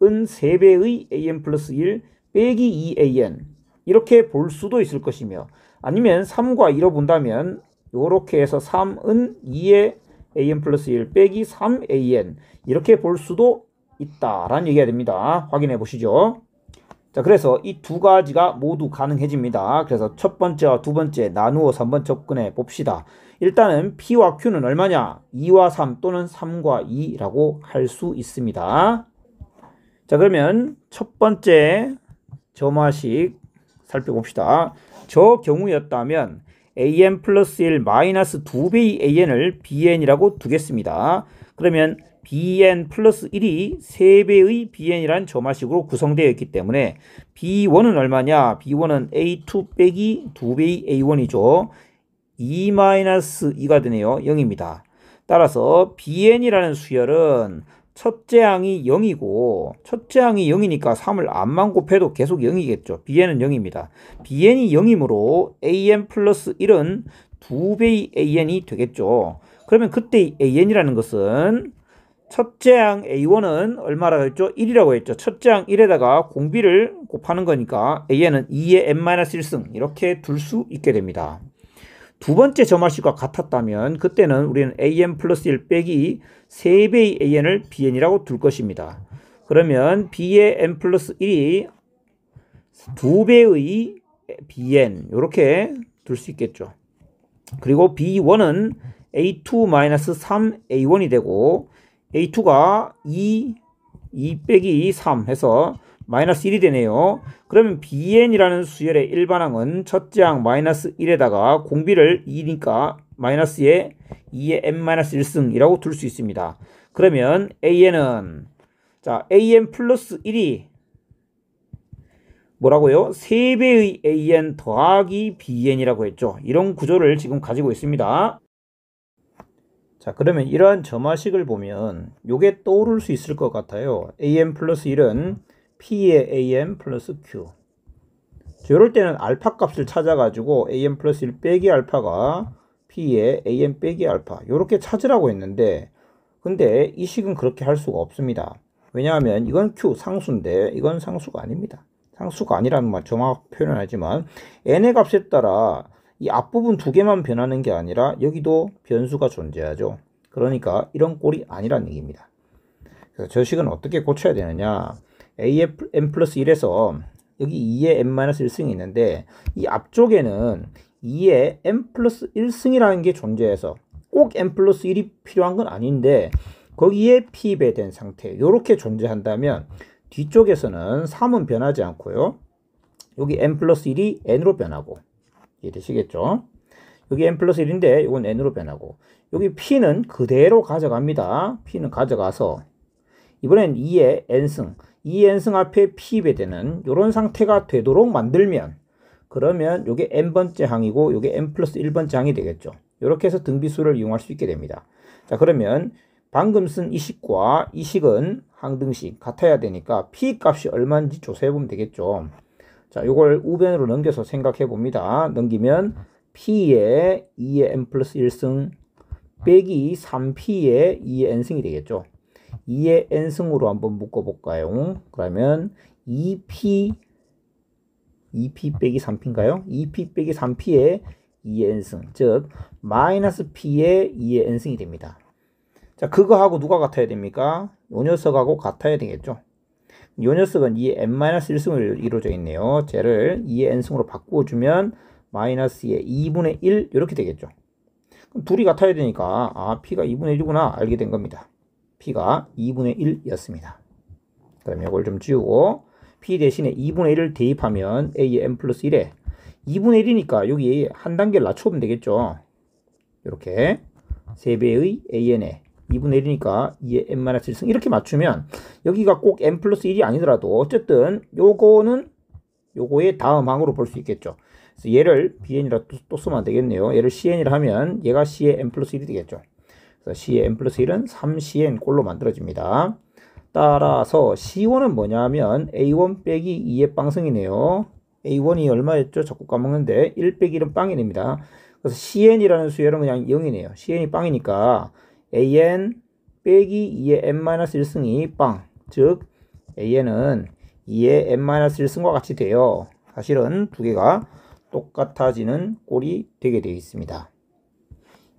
3배의 an 플러스 1 빼기 2an 이렇게 볼 수도 있을 것이며 아니면 3과 2로 본다면 이렇게 해서 3은 2의 an 플러스 1 빼기 3an 이렇게 볼 수도 있다라는 얘기가 됩니다. 확인해 보시죠. 자, 그래서 이 두 가지가 모두 가능해집니다. 그래서 첫 번째와 두 번째 나누어서 한번 접근해 봅시다. 일단은 P와 Q는 얼마냐? 2와 3 또는 3과 2라고 할 수 있습니다. 자, 그러면 첫 번째 점화식 살펴봅시다. 저 경우였다면 an 플러스 1 마이너스 2배의 an을 bn이라고 두겠습니다. 그러면 bn 플러스 1이 3배의 bn이라는 점화식으로 구성되어 있기 때문에 b1은 얼마냐? b1은 a2 빼기 2배의 a1이죠. 2-2가 되네요. 0입니다. 따라서 bn이라는 수열은 첫째 항이 0이고 첫째 항이 0이니까 3을 안만 곱해도 계속 0이겠죠. bn은 0입니다. bn이 0이므로 an 플러스 1은 2배의 an이 되겠죠. 그러면 그때 an이라는 것은 첫째 항 a1은 얼마라고 했죠? 1이라고 했죠. 첫째 항 1에다가 공비를 곱하는 거니까 an은 2의 n-1승 이렇게 둘 수 있게 됩니다. 두 번째 점화식과 같았다면 그때는 우리는 an 플러스 1 빼기 3배의 an을 bn이라고 둘 것입니다. 그러면 b의 n 플러스 1이 2배의 bn 이렇게 둘 수 있겠죠. 그리고 b1은 a2-3a1이 되고 a2가 2 빼기 3 해서 마이너스 1이 되네요. 그러면 bn이라는 수열의 일반항은 첫째 항 마이너스 1에다가 공비를 2니까 마이너스에 2의 n-1승이라고 둘 수 있습니다. 그러면 an은 자 an 플러스 1이 뭐라고요? 3배의 an 더하기 bn이라고 했죠. 이런 구조를 지금 가지고 있습니다. 자, 그러면 이러한 점화식을 보면 요게 떠오를 수 있을 것 같아요. an 플러스 1은 p의 an 플러스 q. 이럴 때는 알파 값을 찾아가지고 an 플러스 1 빼기 알파가 p의 an 빼기 알파 요렇게 찾으라고 했는데 근데 이 식은 그렇게 할 수가 없습니다. 왜냐하면 이건 q 상수인데 이건 상수가 아닙니다. 상수가 아니라는 말 정확 표현을 하지만 n의 값에 따라 이 앞부분 두 개만 변하는 게 아니라 여기도 변수가 존재하죠. 그러니까 이런 꼴이 아니라는 얘기입니다. 그래서 저 식은 어떻게 고쳐야 되느냐? a의 n 플러스 1에서 여기 2의 n-1승이 있는데 이 앞쪽에는 2의 n 플러스 1승이라는 게 존재해서 꼭 n 플러스 1이 필요한 건 아닌데 거기에 p배된 상태 이렇게 존재한다면 뒤쪽에서는 3은 변하지 않고요. 여기 n 플러스 1이 n으로 변하고 이해되시겠죠? 여기 n 플러스 1인데 이건 n으로 변하고 여기 p는 그대로 가져갑니다. p는 가져가서 이번엔 2의 n승 2n승 앞에 p배되는 이런 상태가 되도록 만들면 그러면 이게 n번째 항이고 이게 n 플러스 1번째 항이 되겠죠. 이렇게 해서 등비수를 이용할 수 있게 됩니다. 자, 그러면 방금 쓴 이 식과 이 식은 항등식 같아야 되니까 p 값이 얼마인지 조사해 보면 되겠죠. 자, 이걸 우변으로 넘겨서 생각해 봅니다. 넘기면 p의 2의 n 플러스 1승 빼기 3p의 2의 n승이 되겠죠. 2의 n승으로 한번 묶어볼까요? 그러면 2p는 2p 빼기 3p인가요? 2p 빼기 3p의 2의 n승, 즉 마이너스 p의 2의 n승이 됩니다. 자, 그거하고 누가 같아야 됩니까? 요 녀석하고 같아야 되겠죠. 요 녀석은 2의 n-1승을 이루어져 있네요. 쟤를 2의 n승으로 바꾸어주면 마이너스의 2분의 1 이렇게 되겠죠. 그럼 둘이 같아야 되니까 아, p가 2분의 1이구나 알게 된 겁니다. p가 2분의 1이었습니다. 그럼 이걸 좀 지우고 p 대신에 2분의 1을 대입하면 a의 n 플러스 1에 2분의 1이니까 여기 한 단계를 낮춰보면 되겠죠. 이렇게 3배의 an에 2분의 1이니까 2의 n-1승 이렇게 맞추면 여기가 꼭 n 플러스 1이 아니더라도 어쨌든 요거는 요거의 다음 항으로 볼 수 있겠죠. 그래서 얘를 bn이라 또 쓰면 안 되겠네요. 얘를 cn이라 하면 얘가 c의 n 플러스 1이 되겠죠. 그래서 c의 n 플러스 1은 3cn 꼴로 만들어집니다. 따라서 c1은 뭐냐면 a1 빼기 2의 빵승이네요. a1이 얼마였죠? 자꾸 까먹는데 1 빼기 1은 빵이 됩니다. 그래서 cn이라는 수열은 그냥 0이네요. cn이 빵이니까 an 빼기 2의 n-1승이 빵, 즉 an은 2의 n-1승과 같이 돼요. 사실은 두 개가 똑같아지는 꼴이 되게 되어 있습니다.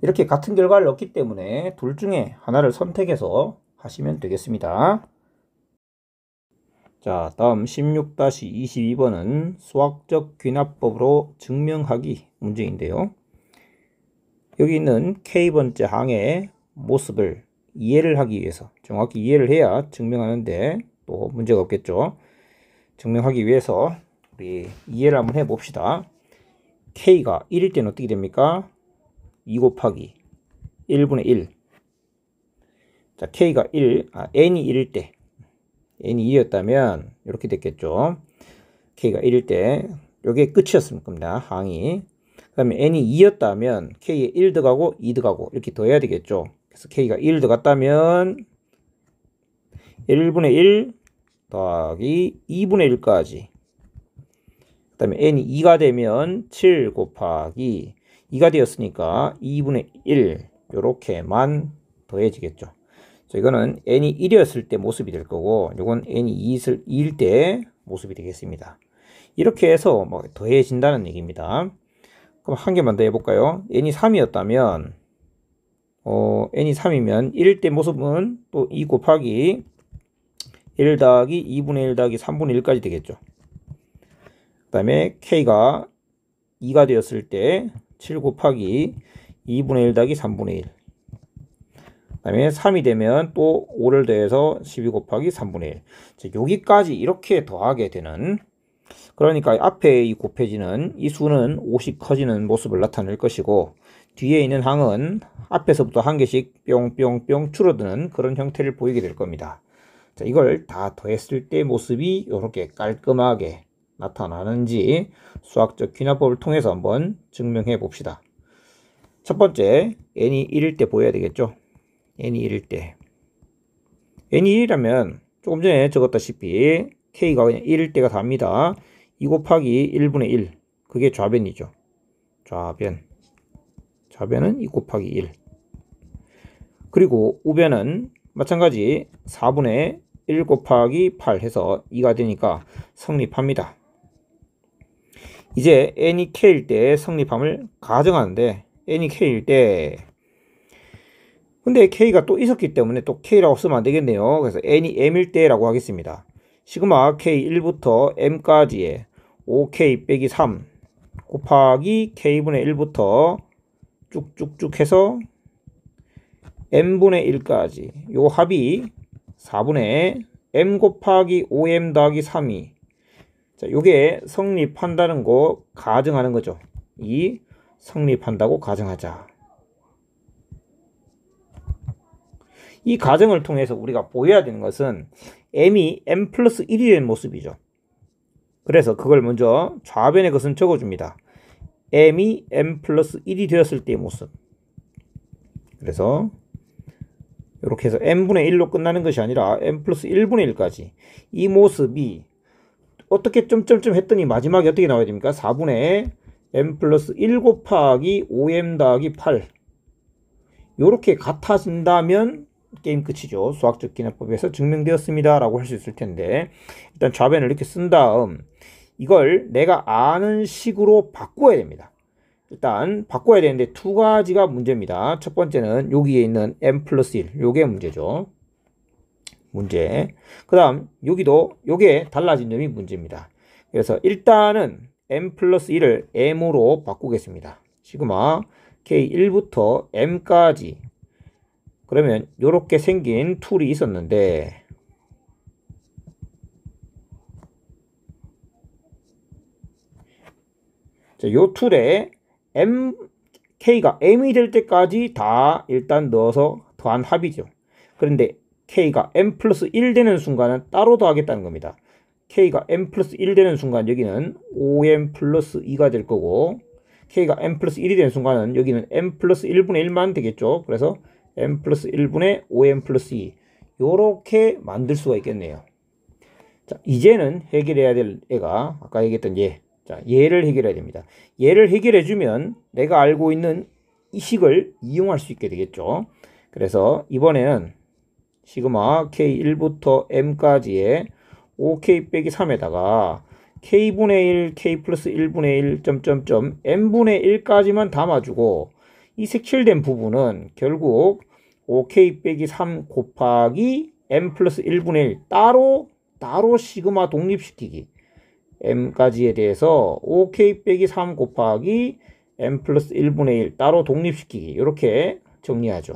이렇게 같은 결과를 얻기 때문에 둘 중에 하나를 선택해서 하시면 되겠습니다. 자, 다음 16-22번은 수학적 귀납법으로 증명하기 문제인데요. 여기 있는 K번째 항의 모습을 이해를 하기 위해서, 정확히 이해를 해야 증명하는데 또 문제가 없겠죠. 증명하기 위해서 우리 이해를 한번 해봅시다. K가 1일 때는 어떻게 됩니까? 2 곱하기 1분의 1. 자, K가 N이 1일 때, N이 2였다면 이렇게 됐겠죠. K가 1일 때 요게 끝이었을 겁니다. 항이. 그 다음에 N이 2였다면 K에 1 더가고 2 더가고 이렇게 더해야 되겠죠. 그래서 K가 1 더갔다면 1분의 1 더하기 2분의 1까지. 그 다음에 N이 2가 되면 7 곱하기 2가 되었으니까 2분의 1 요렇게만 더해지겠죠. 자, 이거는 n이 1이었을 때 모습이 될 거고 이건 n이 2일 때 모습이 되겠습니다. 이렇게 해서 뭐 더해진다는 얘기입니다. 그럼 한 개만 더 해볼까요? n이 3이었다면 n이 3이면 1일 때 모습은 또 2 곱하기 1 더하기 2분의 1 더하기 3분의 1까지 되겠죠. 그 다음에 k가 2가 되었을 때 7 곱하기 2분의 1 더하기 3분의 1. 그 다음에 3이 되면 또 5를 더해서 12 곱하기 3분의 1. 자, 여기까지 이렇게 더하게 되는, 그러니까 앞에 이 곱해지는 이 수는 5씩 커지는 모습을 나타낼 것이고 뒤에 있는 항은 앞에서부터 한 개씩 뿅뿅뿅 줄어드는 그런 형태를 보이게 될 겁니다. 자, 이걸 다 더했을 때 모습이 이렇게 깔끔하게 나타나는지 수학적 귀납법을 통해서 한번 증명해 봅시다. 첫 번째, n이 1일 때 보여야 되겠죠. n이 1일 때. n이 1이라면 조금 전에 적었다시피 k가 그냥 1일 때가 답니다. 2 곱하기 1분의 1. 그게 좌변이죠. 좌변은 2 곱하기 1. 그리고 우변은 마찬가지 4분의 1 곱하기 8 해서 2가 되니까 성립합니다. 이제 n이 k일 때 성립함을 가정하는데 n이 k일 때 근데 k가 또 있었기 때문에 또 k라고 쓰면 안 되겠네요. 그래서 n이 m일 때라고 하겠습니다. 시그마 k1부터 m까지의 5k 빼기 3 곱하기 k분의 1부터 쭉쭉쭉 해서 m분의 1까지 요 합이 4분의 m 곱하기 5m 더하기 3이, 자, 요게 성립한다는 거 가정하는 거죠. 이 성립한다고 가정하자. 이 가정을 통해서 우리가 보여야 되는 것은 m이 m 플러스 1이 된 모습이죠. 그래서 그걸 먼저 좌변의 것은 적어줍니다. m이 m 플러스 1이 되었을 때의 모습. 그래서 이렇게 해서 m분의 1로 끝나는 것이 아니라 m 플러스 1분의 1까지 이 모습이 어떻게 점점점 했더니 마지막에 어떻게 나와야 됩니까? 4분의 m 플러스 1 곱하기 5m 더하기 8 요렇게 같아진다면 게임 끝이죠. 수학적 귀납법에서 증명되었습니다 라고 할 수 있을 텐데 일단 좌변을 이렇게 쓴 다음 이걸 내가 아는 식으로 바꿔야 됩니다. 일단 바꿔야 되는데 두 가지가 문제입니다. 첫 번째는 여기에 있는 m 플러스 1 요게 문제죠. 문제. 그 다음 여기도 요게 달라진 점이 문제입니다. 그래서 일단은 m 플러스 1을 m으로 바꾸겠습니다. 시그마 k1부터 m까지. 그러면 요렇게 생긴 툴이 있었는데 자, 요 툴에 k가 m이 될 때까지 다 일단 넣어서 더한 합이죠. 그런데 k가 m 플러스 1 되는 순간은 따로 더하겠다는 겁니다. k가 m 플러스 1 되는 순간 여기는 5m 플러스 2가 될 거고 k가 m 플러스 1이 되는 순간은 여기는 m 플러스 1분의 1만 되겠죠. 그래서 m 플러스 1분의 5m 플러스 2 요렇게 만들 수가 있겠네요. 자, 이제는 해결해야 될 애가 아까 얘기했던 얘. 자, 얘를 해결해야 됩니다. 얘를 해결해 주면 내가 알고 있는 이 식을 이용할 수 있게 되겠죠. 그래서 이번에는 시그마 k1부터 m까지의 5k 빼기 3에다가 k분의 1, k 플러스 1분의 1, 점점점 m분의 1까지만 담아주고 이 색칠된 부분은 결국 5k 빼기 3 곱하기 m 플러스 1분의 1 따로 시그마 독립시키기 m까지에 대해서 5k 빼기 3 곱하기 m 플러스 1분의 1 따로 독립시키기 이렇게 정리하죠.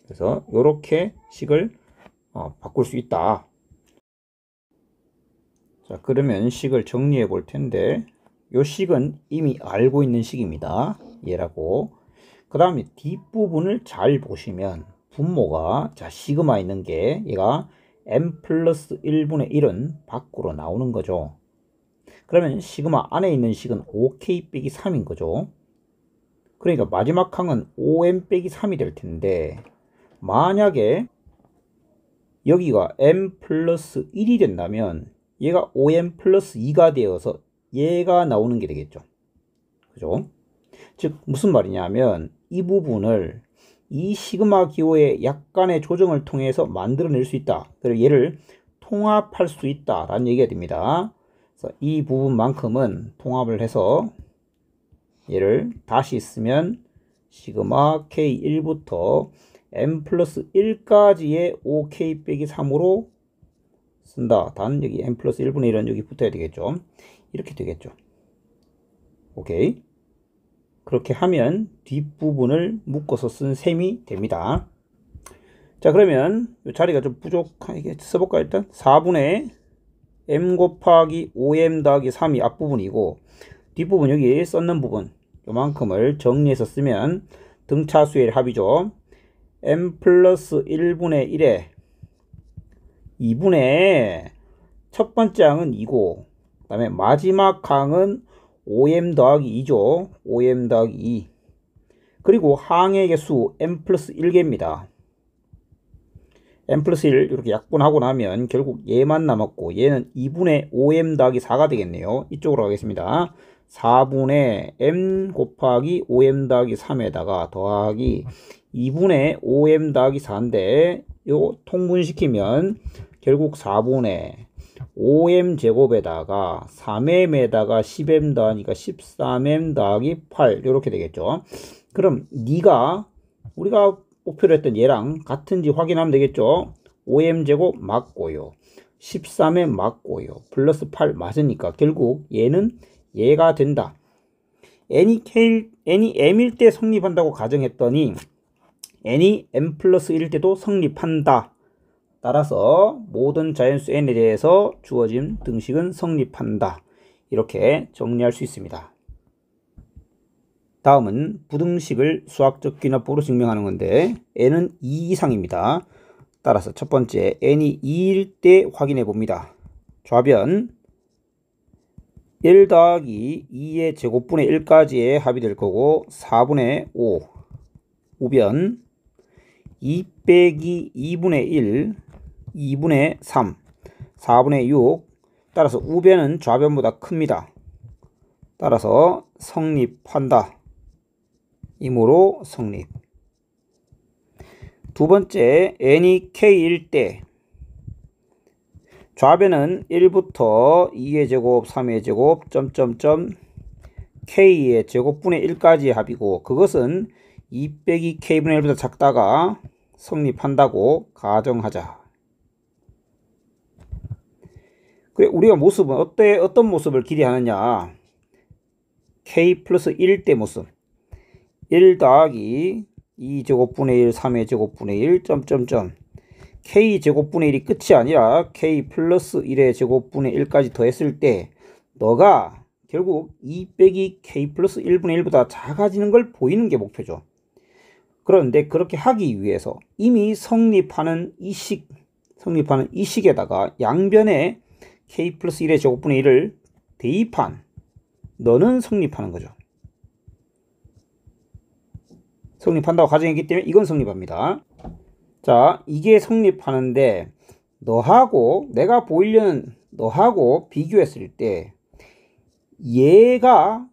그래서 이렇게 식을 바꿀 수 있다. 자, 그러면 식을 정리해 볼 텐데 이 식은 이미 알고 있는 식입니다. 얘라고. 그 다음에 뒷부분을 잘 보시면 분모가 자 시그마 있는 게 얘가 m 플러스 1분의 1은 밖으로 나오는 거죠. 그러면 시그마 안에 있는 식은 5k 빼기 3인 거죠. 그러니까 마지막 항은 5m 빼기 3이 될 텐데 만약에 여기가 m 플러스 1이 된다면 얘가 5m 플러스 2가 되어서 얘가 나오는 게 되겠죠. 그죠? 즉 무슨 말이냐면 이 부분을 이 시그마 기호의 약간의 조정을 통해서 만들어낼 수 있다. 그리고 얘를 통합할 수 있다 라는 얘기가 됩니다. 그래서 이 부분만큼은 통합을 해서 얘를 다시 쓰면 시그마 k1부터 m 플러스 1까지의 5k 빼기 3으로 쓴다. 단 여기 m 플러스 1분의 1은 여기 붙어야 되겠죠. 이렇게 되겠죠. 오케이. 그렇게 하면 뒷부분을 묶어서 쓴 셈이 됩니다. 자, 그러면 이 자리가 좀 부족하게 써볼까. 일단 4분의 m 곱하기 5m 더하기 3이 앞부분이고 뒷부분 여기 썼는 부분 요만큼을 정리해서 쓰면 등차수의 합이죠. m 플러스 1분의 1에 2분의 첫 번째 항은 2고 그 다음에 마지막 항은 5m 더하기 2죠. 5m 더하기 2. 그리고 항의 개수 m 플러스 1개입니다. m 플러스 1 이렇게 약분하고 나면 결국 얘만 남았고 얘는 2분의 5m 더하기 4가 되겠네요. 이쪽으로 가겠습니다. 4분의 m 곱하기 5m 더하기 3에다가 더하기 2분의 5m 더하기 4인데 요 통분시키면 결국 4분의 5m 제곱에다가 3m에다가 10m 더하니까 13m 더하기 8 이렇게 되겠죠. 그럼 네가 우리가 목표로 했던 얘랑 같은지 확인하면 되겠죠. 5m 제곱 맞고요. 13m 맞고요. 플러스 8 맞으니까 결국 얘는 얘가 된다. n이 m일 때 성립한다고 가정했더니 n이 m 플러스 1일 때도 성립한다. 따라서 모든 자연수 n에 대해서 주어진 등식은 성립한다. 이렇게 정리할 수 있습니다. 다음은 부등식을 수학적 귀납법으로 증명하는 건데 n은 2 이상입니다. 따라서 첫 번째 n이 2일 때 확인해 봅니다. 좌변 1 더하기 2의 제곱분의 1까지의 합이 될 거고 4분의 5 우변 2 빼기 2분의 1 2분의 3 4분의 6 따라서 우변은 좌변보다 큽니다. 따라서 성립한다. 이므로 성립. 두 번째 n이 k일 때 좌변은 1부터 2의 제곱, 3의 제곱, 점점점 k의 제곱분의 1까지의 합이고, 그것은 2 빼기 k분의 1보다 작다가 성립한다고 가정하자. 그래, 우리가 모습은 어떤 모습을 기대하느냐? k 플러스 1 대 모습. 1 더하기 2 제곱분의 1, 3의 제곱분의 1, 점점점 k 제곱분의 1이 끝이 아니라 k 플러스 1의 제곱분의 1까지 더했을 때 너가 결국 2 빼기 k 플러스 1분의 1보다 작아지는 걸 보이는 게 목표죠. 그런데 그렇게 하기 위해서 이미 성립하는 이 식에다가 양변에 k 플러스 1의 제곱분의 1을 대입한 너는 성립하는 거죠. 성립한다고 가정했기 때문에 이건 성립합니다. 자, 이게 성립하는데 너하고 내가 보이려는 너하고 비교했을 때 얘보다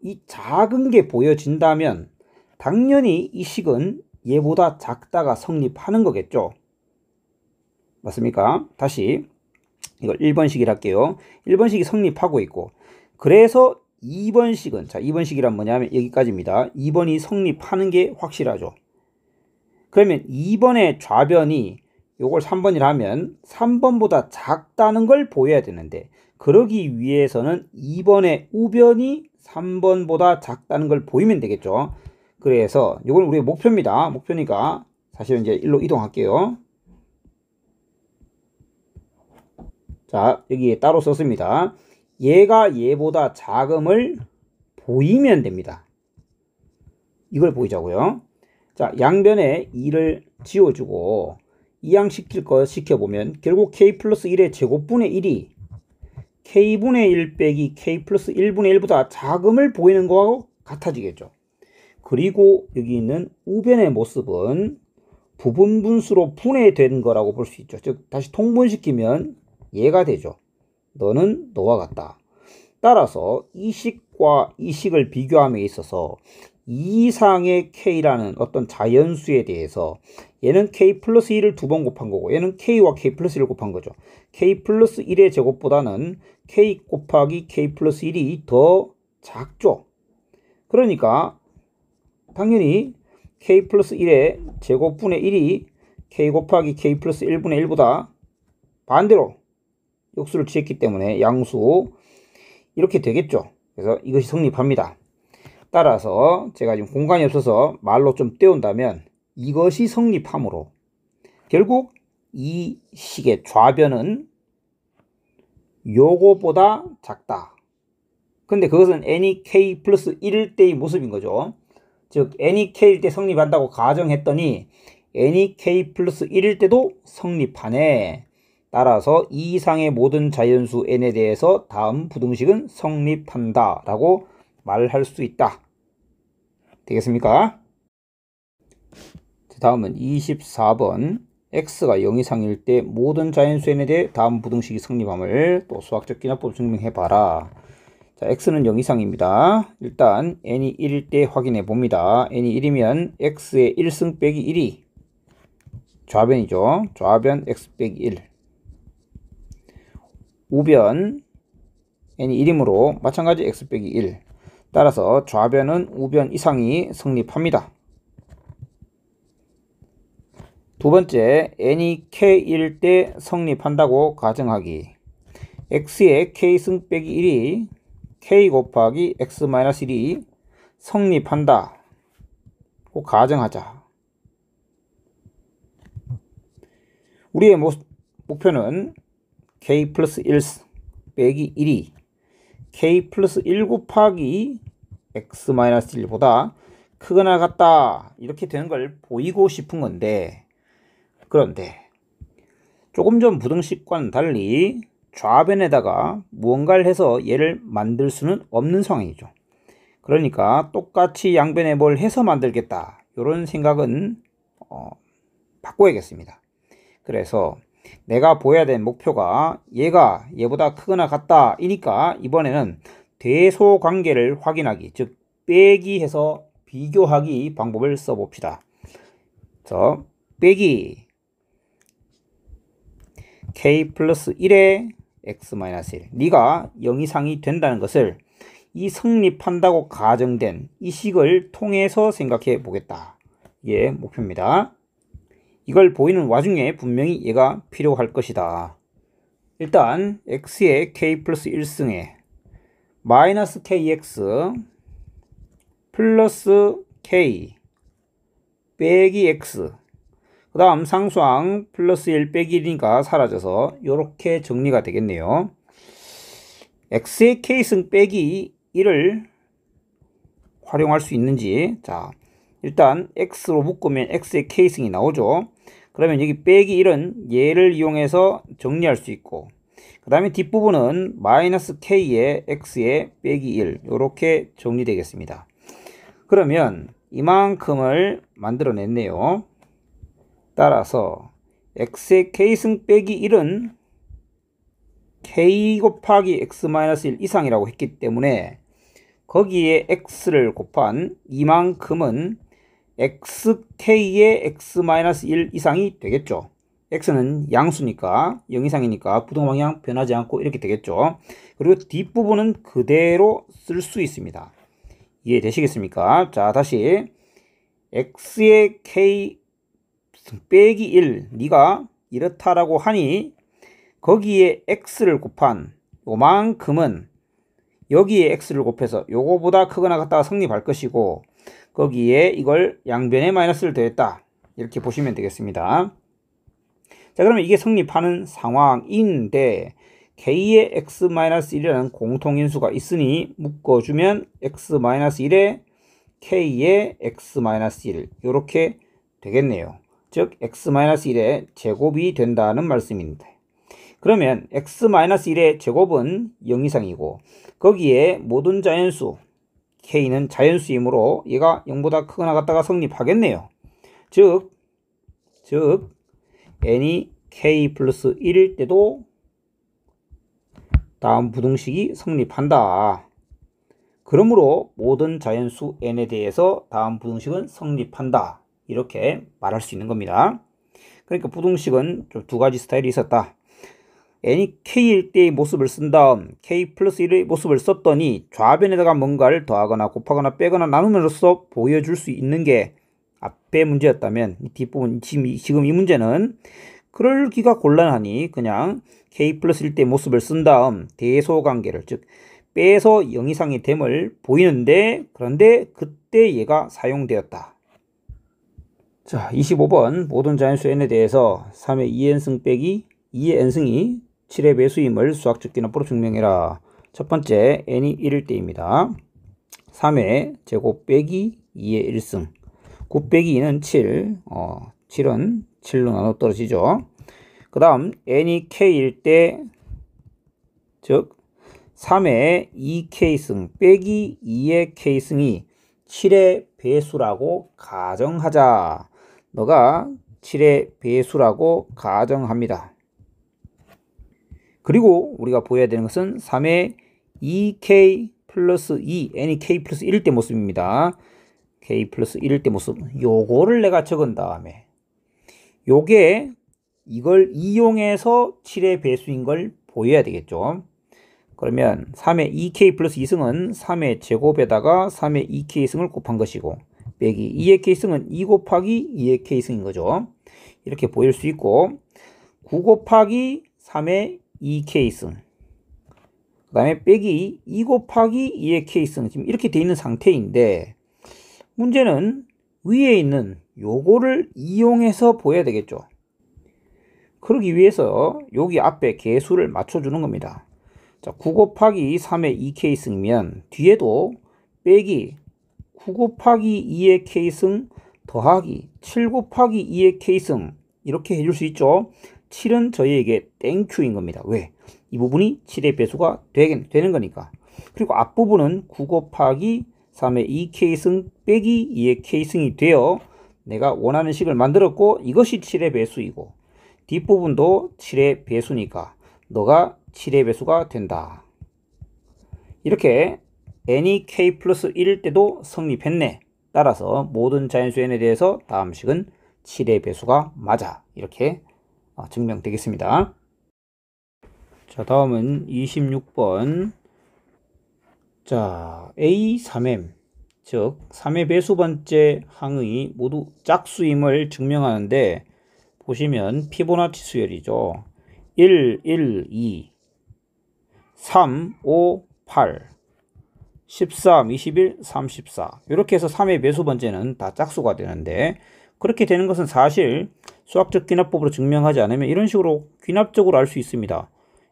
이 작은 게 보여진다면 당연히 이 식은 얘보다 작다가 성립하는 거겠죠. 맞습니까? 다시 이걸 1번식이라 할게요. 1번식이 성립하고 있고, 그래서 2번식은, 자, 2번식이란 뭐냐면 여기까지입니다. 2번이 성립하는 게 확실하죠. 그러면 2번의 좌변이 요걸 3번이라 하면 3번보다 작다는 걸 보여야 되는데, 그러기 위해서는 2번의 우변이 3번보다 작다는 걸 보이면 되겠죠. 그래서 요건 우리의 목표입니다. 목표니까 사실은 이제 1로 이동할게요. 자, 여기에 따로 썼습니다. 얘가 얘보다 작음을 보이면 됩니다. 이걸 보이자고요. 자, 양변에 2를 지워주고 이항시킬 거 시켜보면 결국 k 플러스 1의 제곱분의 1이 k분의 1 빼기 k 플러스 1분의 1보다 작음을 보이는 거하고 같아지겠죠. 그리고 여기 있는 우변의 모습은 부분분수로 분해된 거라고 볼 수 있죠. 즉 다시 통분시키면 얘가 되죠. 너는 너와 같다. 따라서 이 식과 이 식을 비교함에 있어서 이상의 k라는 어떤 자연수에 대해서 얘는 k 플러스 1을 2번 곱한 거고 얘는 k와 k 플러스 1을 곱한 거죠. k 플러스 1의 제곱보다는 k 곱하기 k 플러스 1이 더 작죠. 그러니까 당연히 k 플러스 1의 제곱분의 1이 k 곱하기 k 플러스 1분의 1보다 반대로 역수를 취했기 때문에 양수 이렇게 되겠죠. 그래서 이것이 성립합니다. 따라서 제가 지금 공간이 없어서 말로 좀 때운다면 이것이 성립하므로 결국 이 식의 좌변은 요거보다 작다. 근데 그것은 n이 k 플러스 1일 때의 모습인 거죠. 즉 n이 k일 때 성립한다고 가정했더니 n이 k 플러스 1일 때도 성립하네. 따라서 이 이상의 모든 자연수 n에 대해서 다음 부등식은 성립한다 라고 말할 수 있다. 되겠습니까? 다음은 24번 x가 0 이상일 때 모든 자연수 n에 대해 다음 부등식이 성립함을 또 수학적 기납법 증명해봐라. 자, x는 0 이상입니다. 일단 n이 1일 때 확인해 봅니다. n이 1이면 x의 1승 빼기 1이 좌변이죠. 좌변 x 빼기 1. 우변 n이 1이므로 마찬가지 x 빼기 1. 따라서 좌변은 우변 이상이 성립합니다. 두 번째, n이 k일 때 성립한다고 가정하기. x의 k승 빼기 1이 k 곱하기 x 마이너스 1이 성립한다 고 가정하자. 우리의 목표는 k 플러스 1 빼기 1이 k 플러스 1 곱하기 x 마이너스 1보다 크거나 같다 이렇게 되는 걸 보이고 싶은 건데, 그런데 조금 전 부등식과는 달리 좌변에다가 무언가를 해서 얘를 만들 수는 없는 상황이죠. 그러니까 똑같이 양변에 뭘 해서 만들겠다 이런 생각은 바꿔야겠습니다. 그래서 내가 보여야 될 목표가 얘가 얘보다 크거나 같다 이니까 이번에는 대소관계를 확인하기, 즉 빼기해서 비교하기 방법을 써봅시다. 그래서 빼기 k 플러스 1에 x 마이너스 1. 네가 0 이상이 된다는 것을 이 성립한다고 가정된 이 식을 통해서 생각해 보겠다. 이게 목표입니다. 이걸 보이는 와중에 분명히 얘가 필요할 것이다. 일단 x의 k 플러스 1승에 마이너스 kx 플러스 k 빼기 x, 그 다음 상수항 플러스 1 빼기 1이니까 사라져서 이렇게 정리가 되겠네요. x의 k승 빼기 1을 활용할 수 있는지, 자 일단 x로 묶으면 x의 k승이 나오죠. 그러면 여기 빼기 1은 얘를 이용해서 정리할 수 있고, 그 다음에 뒷부분은 마이너스 k의 x의 빼기 1 이렇게 정리되겠습니다. 그러면 이만큼을 만들어냈네요. 따라서 x의 k승 빼기 1은 k 곱하기 x 마이너스 1 이상이라고 했기 때문에 거기에 x를 곱한 이만큼은 xk의 x 마이너스 1 이상이 되겠죠. x는 양수니까 0 이상이니까 부동방향 변하지 않고 이렇게 되겠죠. 그리고 뒷부분은 그대로 쓸 수 있습니다. 이해되시겠습니까? 자, 다시 x의 k 빼기 1 네가 이렇다라고 하니 거기에 x를 곱한 요만큼은 여기에 x를 곱해서 요거보다 크거나 같다가 성립할 것이고, 거기에 이걸 양변에 마이너스를 더했다 이렇게 보시면 되겠습니다. 자, 그러면 이게 성립하는 상황인데 k의 x-1이라는 공통인수가 있으니 묶어주면 x-1에 k의 x-1 이렇게 되겠네요. 즉 x-1의 제곱이 된다는 말씀입니다. 그러면 x-1의 제곱은 0 이상이고 거기에 모든 자연수 k는 자연수이므로 얘가 0보다 크거나 같다가 성립하겠네요. 즉 n이 k 플러스 1일 때도 다음 부등식이 성립한다. 그러므로 모든 자연수 n에 대해서 다음 부등식은 성립한다. 이렇게 말할 수 있는 겁니다. 그러니까 부등식은 좀 두 가지 스타일이 있었다. n이 k일 때의 모습을 쓴 다음 k 플러스 1의 모습을 썼더니 좌변에다가 뭔가를 더하거나 곱하거나 빼거나 나눔으로써 보여줄 수 있는 게 앞의 문제였다면 뒷부분 지금 이 문제는 그럴기가 곤란하니 그냥 k 플러스 1때 모습을 쓴 다음 대소관계를, 즉 빼서 0 이상이 됨을 보이는데, 그런데 그때 얘가 사용되었다. 자, 25번 모든 자연수 n에 대해서 3의 2n승 빼기 2의 n승이 7의 배수임을 수학적 기납부로 증명해라. 첫 번째 n이 1일 때입니다. 3의 제곱 빼기 2의 1승, 9 빼기 2는 7, 7은 7로 나눠 떨어지죠. 그 다음 n이 k일 때, 즉 3의 2k승 빼기 2의 k승이 7의 배수라고 가정하자. 너가 7의 배수라고 가정합니다. 그리고 우리가 보여야 되는 것은 3의 2k 플러스 2, n이 k 플러스 1일 때 모습입니다. k 플러스 1일 때 모습, 요거를 내가 적은 다음에 요게 이걸 이용해서 7의 배수인 걸 보여야 되겠죠. 그러면 3의 2k 플러스 2승은 3의 제곱에다가 3의 2k승을 곱한 것이고, 빼기 2의 k승은 2 곱하기 2의 k승인 거죠. 이렇게 보일 수 있고, 9 곱하기 3의 2k승, 그 다음에 빼기 2 곱하기 2의 k승, 지금 이렇게 돼 있는 상태인데 문제는 위에 있는 요거를 이용해서 보여야 되겠죠. 그러기 위해서 여기 앞에 개수를 맞춰주는 겁니다. 자, 9 곱하기 3의 2k승이면 뒤에도 빼기 9 곱하기 2의 k승 더하기 7 곱하기 2의 k승 이렇게 해줄 수 있죠. 7은 저희에게 땡큐인 겁니다. 왜? 이 부분이 7의 배수가 되는 거니까. 그리고 앞부분은 9 곱하기 3의 2k승 빼기 2의 k승이 되어 내가 원하는 식을 만들었고 이것이 7의 배수이고, 뒷부분도 7의 배수니까 너가 7의 배수가 된다. 이렇게 n이 k 플러스 1일 때도 성립했네. 따라서 모든 자연수 n에 대해서 다음 식은 7의 배수가 맞아. 이렇게 증명되겠습니다. 자, 다음은 26번. 자, A 3M, 즉 3의 배수번째 항의 모두 짝수임을 증명하는데, 보시면 피보나치 수열이죠. 1, 1, 2, 3, 5, 8, 13, 21, 34. 이렇게 해서 3의 배수번째는 다 짝수가 되는데, 그렇게 되는 것은 사실 수학적 귀납법으로 증명하지 않으면 이런 식으로 귀납적으로 알 수 있습니다.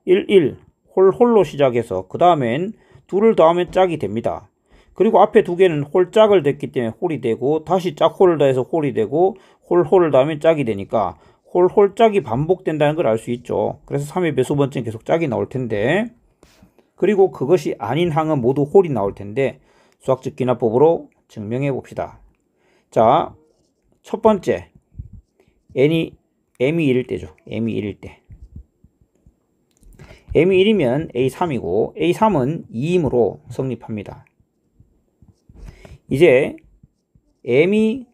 1, 1, 홀로 시작해서 그 다음엔 둘을 더하면 짝이 됩니다. 그리고 앞에 두 개는 홀짝을 댔기 때문에 홀이 되고, 다시 짝홀을 더해서 홀이 되고, 홀을 더하면 짝이 되니까 홀짝이 반복된다는 걸 알 수 있죠. 그래서 3의 배수번째는 계속 짝이 나올 텐데, 그리고 그것이 아닌 항은 모두 홀이 나올 텐데 수학적 귀납법으로 증명해 봅시다. 자, 첫 번째, m이 1일 때죠. m이 1일 때. m이 1이면 a3이고 a3은 2이므로 성립합니다. 이제 m이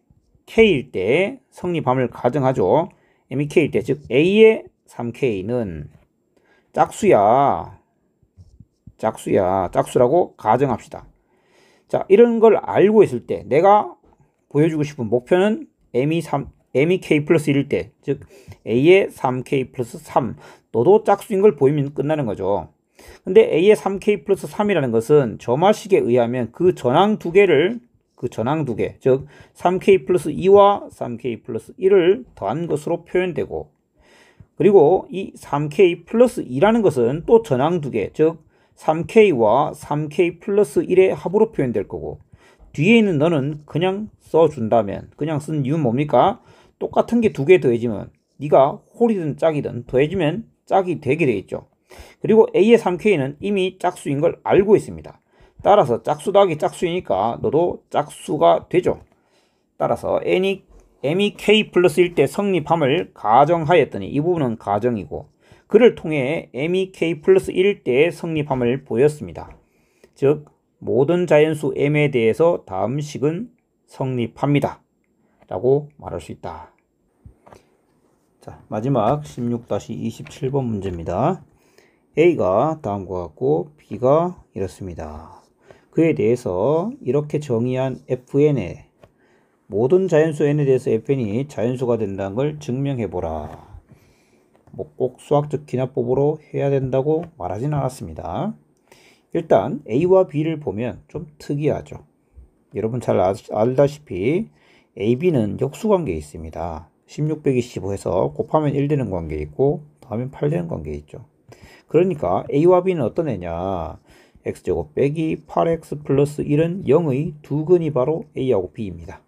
k일 때 성립함을 가정하죠. m이 k일 때, 즉 a의 3k는 짝수라고 가정합시다. 자, 이런 걸 알고 있을 때 내가 보여주고 싶은 목표는 m이 k 플러스 1일 때, 즉 a의 3k 플러스 3, 너도 짝수인 걸 보이면 끝나는 거죠. 근데 a의 3k 플러스 3이라는 것은 점화식에 의하면 그 전항 두 개, 즉 3k 플러스 2와 3k 플러스 1을 더한 것으로 표현되고, 그리고 이 3k 플러스 2라는 것은 또 전항 두 개, 즉 3k와 3k 플러스 1의 합으로 표현될 거고, 뒤에 있는 너는 그냥 써준다면, 그냥 쓴 이유는 뭡니까? 똑같은 게 두 개 더해지면 네가 홀이든 짝이든 더해지면 짝이 되게 돼 있죠. 그리고 a의 3k는 이미 짝수인 걸 알고 있습니다. 따라서 짝수 더하기 짝수이니까 너도 짝수가 되죠. 따라서 m이 k 플러스 1 때 성립함을 가정하였더니, 이 부분은 가정이고, 그를 통해 m이 k 플러스 1일 때 성립함을 보였습니다. 즉 모든 자연수 m에 대해서 다음 식은 성립합니다 라고 말할 수 있다. 자, 마지막 16-27번 문제입니다. A가 다음과 같고 B가 이렇습니다. 그에 대해서 이렇게 정의한 fn의 모든 자연수 n에 대해서 fn이 자연수가 된다는 걸 증명해보라. 뭐 꼭 수학적 귀납법으로 해야 된다고 말하진 않았습니다. 일단 A와 B를 보면 좀 특이하죠. 여러분 잘 알다시피 AB는 역수관계에 있습니다. 16 빼기 15해서 곱하면 1 되는 관계에 있고 더하면 8 되는 관계에 있죠. 그러니까 A와 B는 어떤 애냐, x제곱 빼기 8x 플러스 1은 0의 두 근이 바로 A하고 B입니다.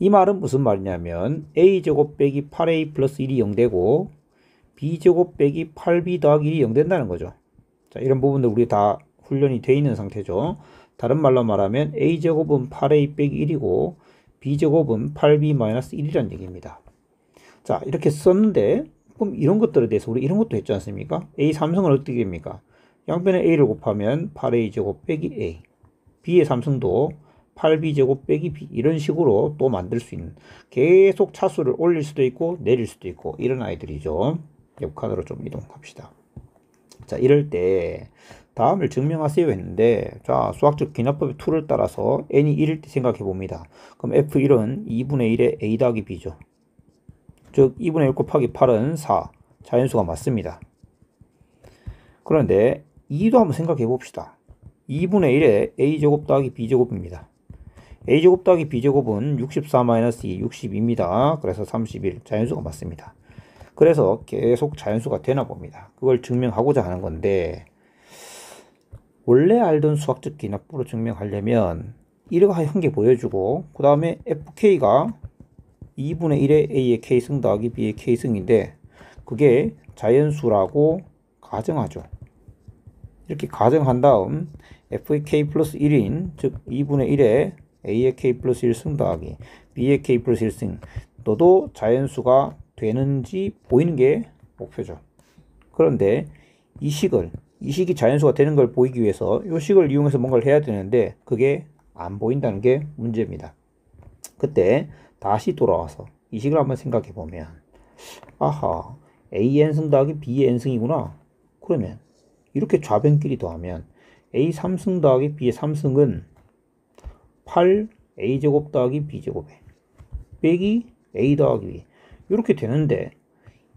이 말은 무슨 말이냐면 A제곱 빼기 8A 플러스 1이 0되고 B제곱 빼기 8B 더하기 1이 0 된다는 거죠. 자, 이런 부분들 우리 다 훈련이 되어 있는 상태죠. 다른 말로 말하면 A제곱은 8A 빼기 1이고 B제곱은 8B 마이너스 1이라는 얘기입니다. 자, 이렇게 썼는데 그럼 이런 것들에 대해서 우리 이런 것도 했지 않습니까? A 3승은 어떻게 됩니까? 양변에 A를 곱하면 8A제곱 빼기 A, B의 3승도 8B제곱 빼기 B, 이런 식으로 또 만들 수 있는, 계속 차수를 올릴 수도 있고 내릴 수도 있고 이런 아이들이죠. 옆 칸으로 좀 이동합시다. 자, 이럴 때 다음을 증명하세요 했는데, 자, 수학적 귀납법의 툴을 따라서 n이 1일 때 생각해 봅니다. 그럼 f1은 2분의 1의 a 더하기 b죠. 즉 2분의 1 곱하기 8은 4, 자연수가 맞습니다. 그런데 2도 한번 생각해 봅시다. 2분의 1의 a제곱 더하기 b제곱입니다. a제곱 더하기 b제곱은 64-2, 62입니다. 그래서 31, 자연수가 맞습니다. 그래서 계속 자연수가 되나 봅니다. 그걸 증명하고자 하는 건데, 원래 알던 수학적 귀납법으로 증명하려면 이렇게 한 개 보여주고 그 다음에 fk가 2분의 1의 a의 k승 더하기 b의 k승인데 그게 자연수라고 가정하죠. 이렇게 가정한 다음 f의 k 플러스 1인, 즉 2분의 1의 a의 k 플러스 1승 더하기 b의 k 플러스 1승, 너도 자연수가 되는지 보이는 게 목표죠. 그런데 이 식이 자연수가 되는 걸 보이기 위해서 이 식을 이용해서 뭔가를 해야 되는데 그게 안 보인다는 게 문제입니다. 그때 다시 돌아와서 이 식을 한번 생각해 보면, 아하, a n승 더하기 b n승이구나. 그러면 이렇게 좌변끼리 더하면 a 3승 더하기 b의 3승은 8a제곱 더하기 b제곱에 빼기 a 더하기 b 이렇게 되는데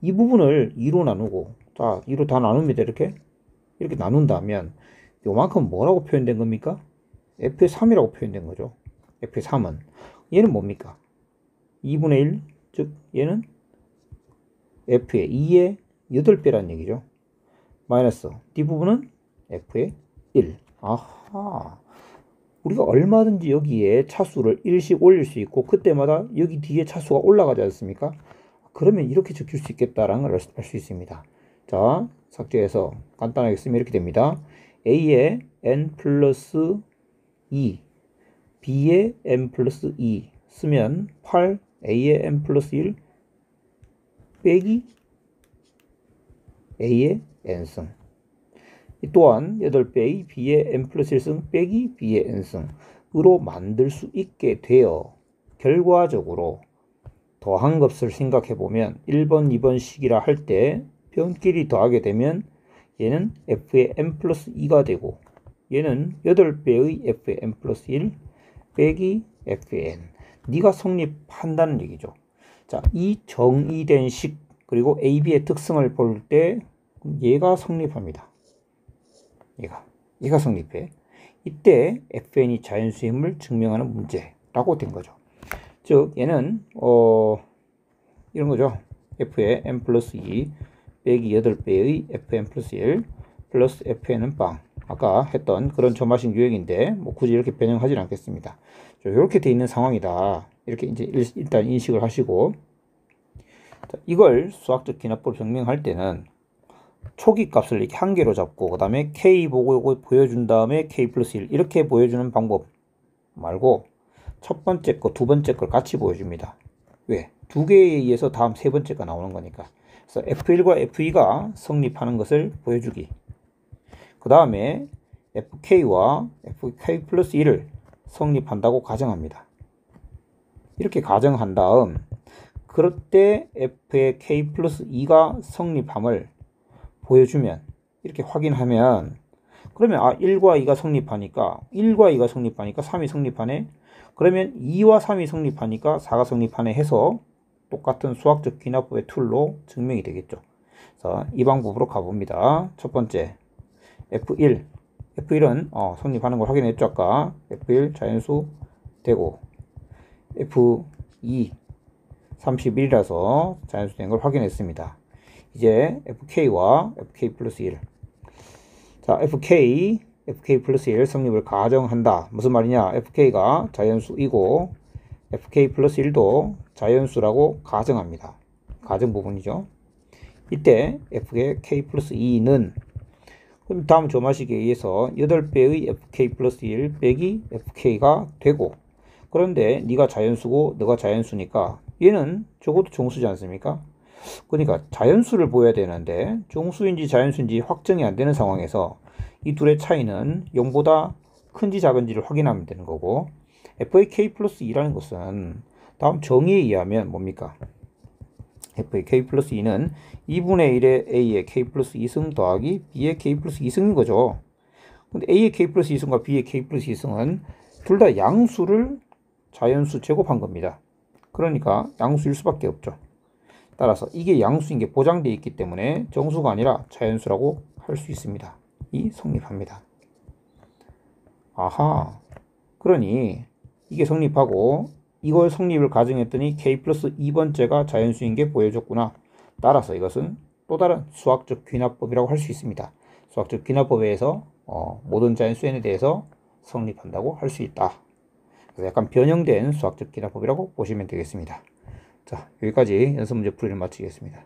이 부분을 2로 나누고 자 2로 다 나눕니다. 이렇게 나눈다면 요만큼 뭐라고 표현된 겁니까? f의 3이라고 표현된 거죠. f의 3은 얘는 뭡니까? 2분의 1, 즉 얘는 f의 2의 8배란 얘기죠. 마이너스 뒷부분은 f의 1. 아하, 우리가 얼마든지 여기에 차수를 1씩 올릴 수 있고 그때마다 여기 뒤에 차수가 올라가지 않습니까? 그러면 이렇게 적힐 수 있겠다라는 걸 알 수 있습니다. 자, 삭제해서 간단하게 쓰면 이렇게 됩니다. a의 n 플러스 2, b의 n 플러스 2 쓰면 8, a의 n 플러스 1 빼기 a의 n승. 또한 8배의 b의 n 플러스 1승 빼기 b의 n승으로 만들 수 있게 되어 결과적으로 더한 값을 생각해 보면 1번, 2번 식이라 할 때 변끼리 더하게 되면 얘는 f의 n 플러스 2가 되고 얘는 8배의 f의 n 플러스 1 빼기 f의 n. 네가 성립한다는 얘기죠. 자, 이 정의된 식 그리고 AB의 특성을 볼 때 얘가 성립합니다. 얘가 성립해. 이때 FN이 자연수임을 증명하는 문제라고 된 거죠. 즉 얘는 이런 거죠. F의 n 플러스 2 빼기 8배의 Fn 플러스 1 플러스 Fn은 빵. 아까 했던 그런 점화식 유형인데 뭐 굳이 이렇게 변형하지는 않겠습니다. 이렇게 돼 있는 상황이다. 이렇게 이제 일단 인식을 하시고 자, 이걸 수학적 기납법을 증명할 때는 초기 값을 이렇게 한 개로 잡고 그 다음에 k 보고 이거 보여준 다음에 k 플러스 1 이렇게 보여주는 방법 말고 첫 번째 거, 두 번째 걸 같이 보여줍니다. 왜? 두 개에 의해서 다음 세 번째가 나오는 거니까. 그래서 F1과 F2가 성립하는 것을 보여주기. 그 다음에 FK와 FK 플러스 1을 성립한다고 가정합니다. 이렇게 가정한 다음 그럴 때 F의 K 플러스 2가 성립함을 보여주면 이렇게 확인하면 그러면 1과 2가 성립하니까 3이 성립하네. 그러면 2와 3이 성립하니까 4가 성립하네 해서 똑같은 수학적 귀납법의 툴로 증명이 되겠죠. 자, 이 방법으로 가봅니다. 첫 번째 F1은 성립하는 걸 확인했죠. 아까 F1 자연수 되고 F2 31이라서 자연수 된 걸 확인했습니다. 이제 FK와 FK 플러스 1. 자, FK 플러스 1 성립을 가정한다. 무슨 말이냐? FK가 자연수이고 FK 플러스 1도 자연수라고 가정합니다. 가정 부분이죠. 이때 F의 K 플러스 2는 그럼 다음 조마식에 의해서 8배의 FK 플러스 1 빼기 FK가 되고 그런데 네가 자연수고 너가 자연수니까 얘는 적어도 정수지 않습니까? 그러니까 자연수를 보여야 되는데 정수인지 자연수인지 확정이 안 되는 상황에서 이 둘의 차이는 0보다 큰지 작은지를 확인하면 되는 거고 F의 K 플러스 2라는 것은 다음 정의에 의하면 뭡니까? F의 K 플러스 2는 2분의 1의 A의 K 플러스 2승 더하기 B의 K 플러스 2승인 거죠. 근데 A의 K 플러스 2승과 B의 K 플러스 2승은 둘 다 양수를 자연수 제곱한 겁니다. 그러니까 양수일 수밖에 없죠. 따라서 이게 양수인 게 보장되어 있기 때문에 정수가 아니라 자연수라고 할 수 있습니다. 이 성립합니다. 아하, 그러니 이게 성립하고 이걸 성립을 가정했더니 K 플러스 2번째가 자연수인 게 보여줬구나. 따라서 이것은 또 다른 수학적 귀납법이라고 할 수 있습니다. 수학적 귀납법에 의해서 모든 자연수 n에 대해서 성립한다고 할 수 있다. 그래서 약간 변형된 수학적 귀납법이라고 보시면 되겠습니다. 자, 여기까지 연습 문제 풀이를 마치겠습니다.